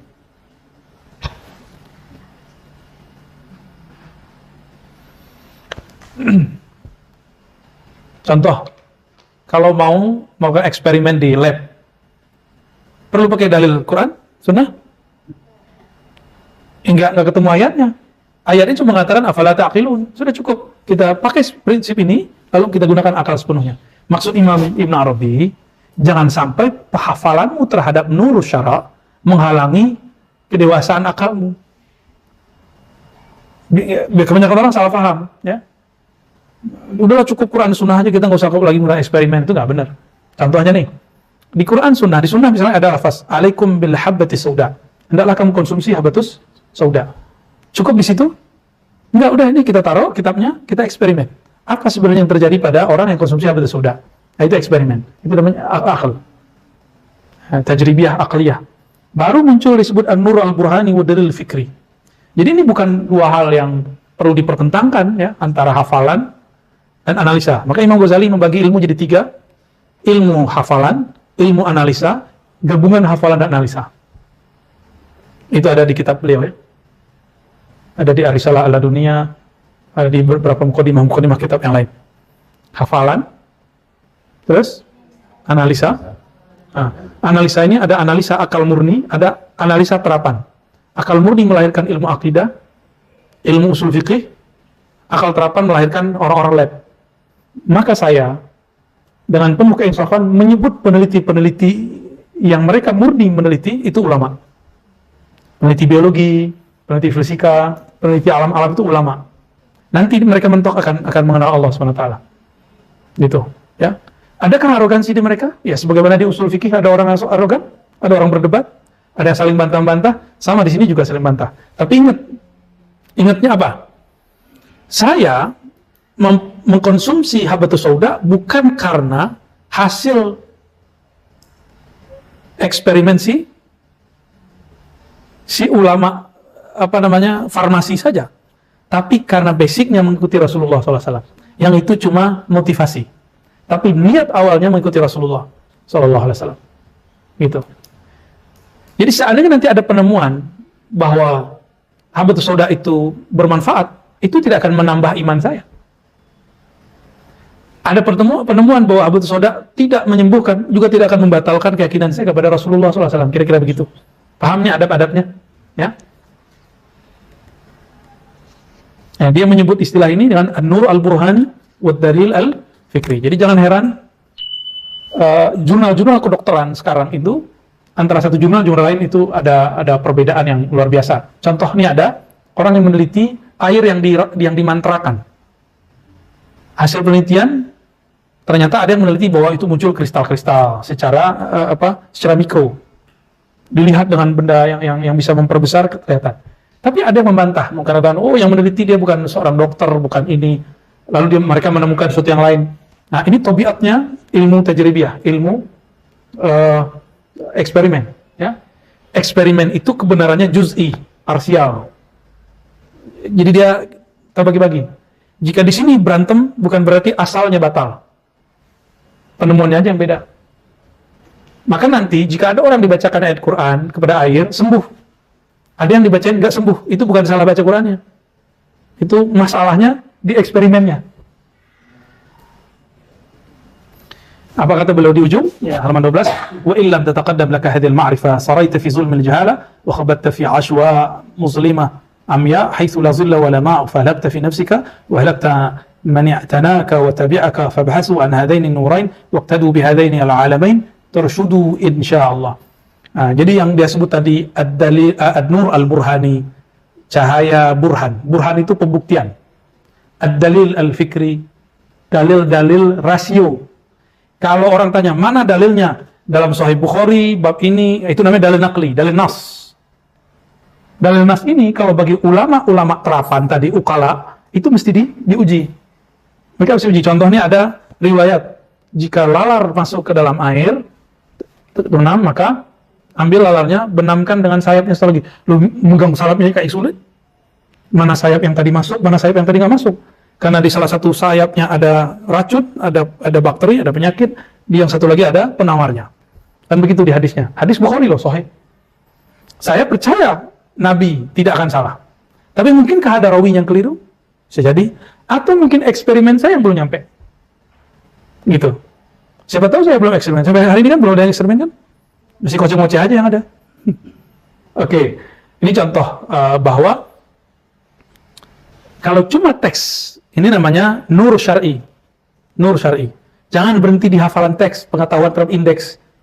Contoh, kalau mau melakukan eksperimen di lab, perlu pakai dalil Quran, sunnah? Enggak ketemu ayatnya. Ayatnya cuma mengatakan afala ta'qilun. Sudah cukup. Kita pakai prinsip ini, lalu kita gunakan akal sepenuhnya. Maksud Imam Ibn Arabi, jangan sampai hafalanmu terhadap nur syara menghalangi kedewasaan akalmu. Kebanyakan orang salah paham, ya. Udahlah cukup Quran Sunnah aja, kita nggak usah lagi mulai eksperimen, itu nggak benar. Contohnya nih, di Quran Sunnah, di Sunnah misalnya ada lafaz alaikum bil habbati sauda, hendaklah kamu konsumsi habatus sauda. Cukup di situ? Enggak, udah ini kita taruh kitabnya, kita eksperimen. Apa sebenarnya yang terjadi pada orang yang konsumsi habatus sauda? Nah, itu eksperimen. Itu namanya akal. Tajribiyah akliyah. Baru muncul disebut an-nur al-burhani wa dalil fikri. Jadi ini bukan dua hal yang perlu dipertentangkan, ya, antara hafalan dan analisa. Maka Imam Ghazali membagi ilmu jadi 3, ilmu hafalan, ilmu analisa, gabungan hafalan dan analisa. Itu ada di kitab beliau, ya. Ada di Ar-Risalah Al-Dunia, ada di beberapa mukadimah kitab yang lain. Hafalan, terus analisa. Nah, analisa ini ada analisa akal murni, ada analisa terapan. Akal murni melahirkan ilmu akidah, ilmu usul fikih, akal terapan melahirkan orang-orang lab. Maka saya dengan penuh keinsafan menyebut peneliti-peneliti yang mereka murni meneliti itu ulama. Peneliti biologi, peneliti fisika, peneliti alam-alam itu ulama. Nanti mereka mentok akan mengenal Allah SWT. Gitu, ya. Adakah arogansi di mereka? Ya, sebagaimana di usul fikih ada orang yang arogan, ada orang berdebat, ada yang saling bantah-bantah, sama di sini juga saling bantah. Tapi ingatnya apa? Saya mengkonsumsi habatus sauda bukan karena hasil eksperimen si ulama farmasi saja, tapi karena basicnya mengikuti Rasulullah SAW. Yang itu cuma motivasi, tapi niat awalnya mengikuti Rasulullah SAW. Gitu. Jadi seandainya nanti ada penemuan bahwa habatus sauda itu bermanfaat, itu tidak akan menambah iman saya. Ada penemuan bahwa habatus sauda tidak menyembuhkan, juga tidak akan membatalkan keyakinan saya kepada Rasulullah SAW. Kira-kira begitu. Pahamnya adab-adabnya, ya. Nah, dia menyebut istilah ini dengan an-nur al-burhani wa dalil al-fikri. Jadi jangan heran jurnal-jurnal kedokteran sekarang itu antara satu jurnal lain itu ada perbedaan yang luar biasa. Contoh ini ada orang yang meneliti air yang dimantrakan. Hasil penelitian ternyata ada yang meneliti bahwa itu muncul kristal-kristal secara mikro. Dilihat dengan benda yang bisa memperbesar kelihatan. Tapi ada yang membantah, mengatakan, oh yang meneliti dia bukan seorang dokter, bukan ini. Lalu mereka menemukan sesuatu yang lain. Nah ini tabiatnya ilmu tajribiyah, ilmu eksperimen. Ya. Eksperimen itu kebenarannya juz'i, parsial. Jadi dia terbagi-bagi. Jika di sini berantem, bukan berarti asalnya batal. Penemuannya aja yang beda. Maka nanti jika ada orang dibacakan ayat Quran kepada air, sembuh. Ada yang dibacain nggak sembuh, itu bukan salah baca Qurannya. Itu masalahnya di eksperimennya. Apa kata beliau di ujung? Ya, halaman 12. Wa illam tataqaddam laka hadhihi al-ma'rifah saraita fi zulm al-jahala wa khabatta fi 'ashwa muslimah amya haythu la zilla wa la ma' fa halakta fi nafsika wa halakta man i'tanaka wa tabi'aka fabhasu an hadaini an-nurain waqtadu bi hadaini al-'alamain tarshudu insyaallah. Nah, jadi yang dia sebut tadi ad-nur al-burhani, cahaya burhan. Burhan itu pembuktian. Ad-dalil al-fikri, dalil-dalil rasio. Kalau orang tanya, mana dalilnya? Dalam Sahih Bukhari, bab ini, itu namanya dalil naqli, dalil nas. Dalil nas ini, kalau bagi ulama-ulama terapan tadi, ukala, itu mesti diuji. Mereka harus diuji. Contohnya ada riwayat, jika lalar masuk ke dalam air, benam, maka ambil lalarnya, benamkan dengan sayapnya sekali lagi. Lu megang sayapnya kayak sulit. Mana sayap yang tadi masuk, mana sayap yang tadi nggak masuk. Karena di salah satu sayapnya ada racun, ada bakteri, ada penyakit. Di yang satu lagi ada penawarnya. Dan begitu di hadisnya. Hadis Bukhari loh, sahih. Saya percaya Nabi tidak akan salah. Tapi mungkinkah ada rawi yang keliru? Bisa jadi. Atau mungkin eksperimen saya yang belum nyampe. Gitu. Siapa tahu saya belum eksperimen. Sampai hari ini kan belum ada eksperimen kan? Masih ngoceh-ngoceh aja yang ada. Oke. Ini contoh bahwa kalau cuma teks, ini namanya nur syar'i. Nur syar'i. Jangan berhenti di hafalan teks, pengetahuan terhadap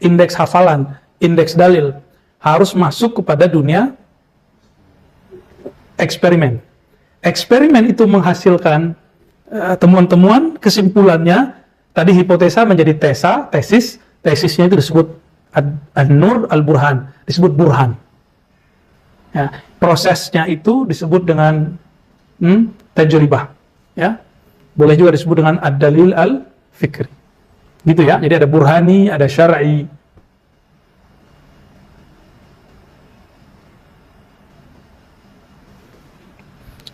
indeks hafalan, indeks dalil. Harus masuk kepada dunia eksperimen. Eksperimen itu menghasilkan temuan-temuan, kesimpulannya, tadi hipotesa menjadi tesis, tesisnya itu disebut an-nur al-burhan, disebut burhan. Ya, prosesnya itu disebut dengan tajribah. Ya, boleh juga disebut dengan ad-dalil al-fikri. Gitu ya, jadi ada burhani, ada syar'i.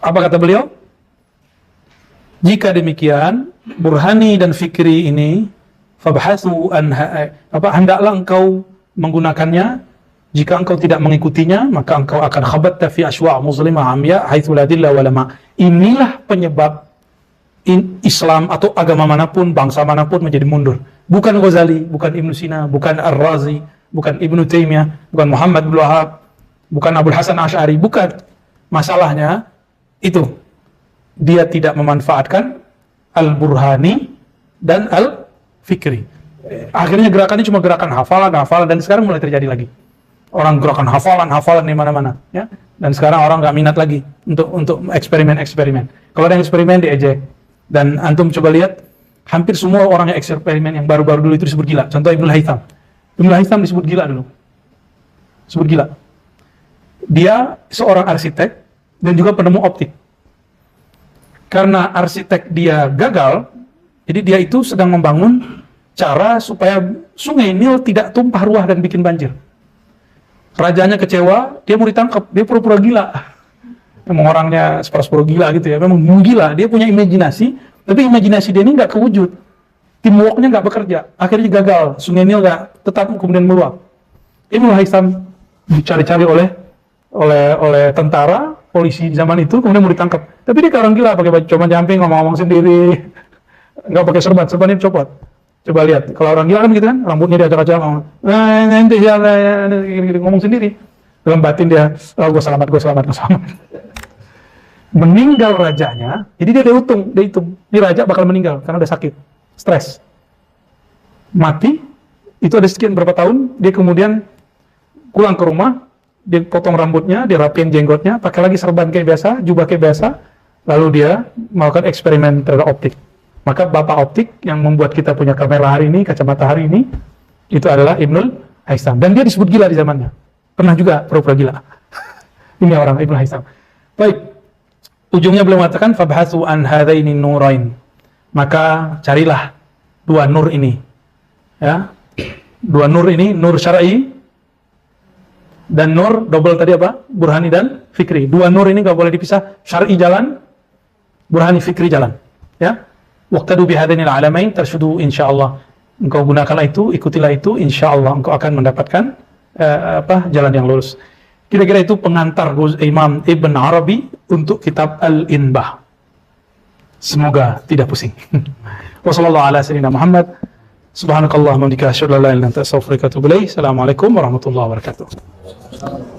Apa kata beliau? Jika demikian, burhani dan fikri ini, fabhasu anha, hendaklah engkau menggunakannya. Jika engkau tidak mengikutinya, maka engkau akan khabatta fi aswa' muslimah amya haitsu la dilla wa lama. Inilah penyebab Islam atau agama manapun, bangsa manapun menjadi mundur. Bukan Ghazali, bukan Ibnu Sina, bukan Ar-Razi, bukan Ibnu Taimiyah, bukan Muhammad bin Wahab, bukan Abul Hasan Asy'ari, bukan. Masalahnya itu dia tidak memanfaatkan al-burhani dan al-fikri. Akhirnya gerakannya cuma gerakan hafalan, dan sekarang mulai terjadi lagi. Orang gerakan hafalan di mana-mana, ya. Dan sekarang orang nggak minat lagi untuk eksperimen. Kalau ada yang eksperimen diejek. Dan antum coba lihat, hampir semua orang yang eksperimen yang baru-baru dulu itu disebut gila. Contoh Ibnul Haytham. Ibnul Haytham disebut gila dulu. Disebut gila. Dia seorang arsitek dan juga penemu optik. Karena arsitek dia gagal, jadi dia itu sedang membangun cara supaya sungai Nil tidak tumpah ruah dan bikin banjir. Rajanya kecewa, dia mau ditangkap, dia pura-pura gila. Memang orangnya sepura-sepura gila gitu ya, memang gila. Dia punya imajinasi, tapi imajinasi dia ini nggak kewujud. Teamworknya nggak bekerja, akhirnya gagal. Sungai Nil nggak tetap kemudian meluap. Ibnul Haytham dicari-cari oleh tentara, polisi di zaman itu, kemudian mau ditangkap. Tapi dia kayak orang gila, pakai baju cuma jumping, ngomong-ngomong sendiri, nggak pakai serbannya dicopot. Coba lihat, kalau orang gila kan gitu kan, rambutnya diacak-acak, nanti ngomong sendiri. Dalam batin dia, gue selamat. Meninggal rajanya, jadi dia hitung, ini raja bakal meninggal karena udah sakit, stres, mati. Itu ada sekian berapa tahun, dia kemudian pulang ke rumah, dia potong rambutnya, dia rapiin jenggotnya, pakai lagi serban kayak biasa, jubah kayak biasa, lalu dia melakukan eksperimen terhadap optik. Maka bapak optik yang membuat kita punya kamera hari ini, kacamata hari ini, itu adalah Ibnul Haytham. Dan dia disebut gila di zamannya. Pernah juga pura-pura gila. Ini orang Ibnul Haytham. Baik. Ujungnya beliau mengatakan, fabhasu an hadaini nurain. Maka carilah dua nur ini. Ya. Dua nur ini, nur syar'i dan nur double tadi apa? Burhani dan fikri. Dua nur ini enggak boleh dipisah. Syar'i jalan, burhani fikri jalan. Ya. Waqtadu bihadainil alamain tarshudu insyaallah. Engkau gunakanlah itu, ikutilah itu, insyaallah engkau akan mendapatkan jalan yang lurus. Kira-kira itu pengantar Imam Ibn Arabi untuk kitab Al-Inbah. Semoga tidak pusing. Wassallallahu ala sayyidina Muhammad. Subhanakallahumma wa bihamdika asyhadu an la ilaha illa anta astaghfiruka wa atubu ilaik. Assalamualaikum warahmatullahi wabarakatuh.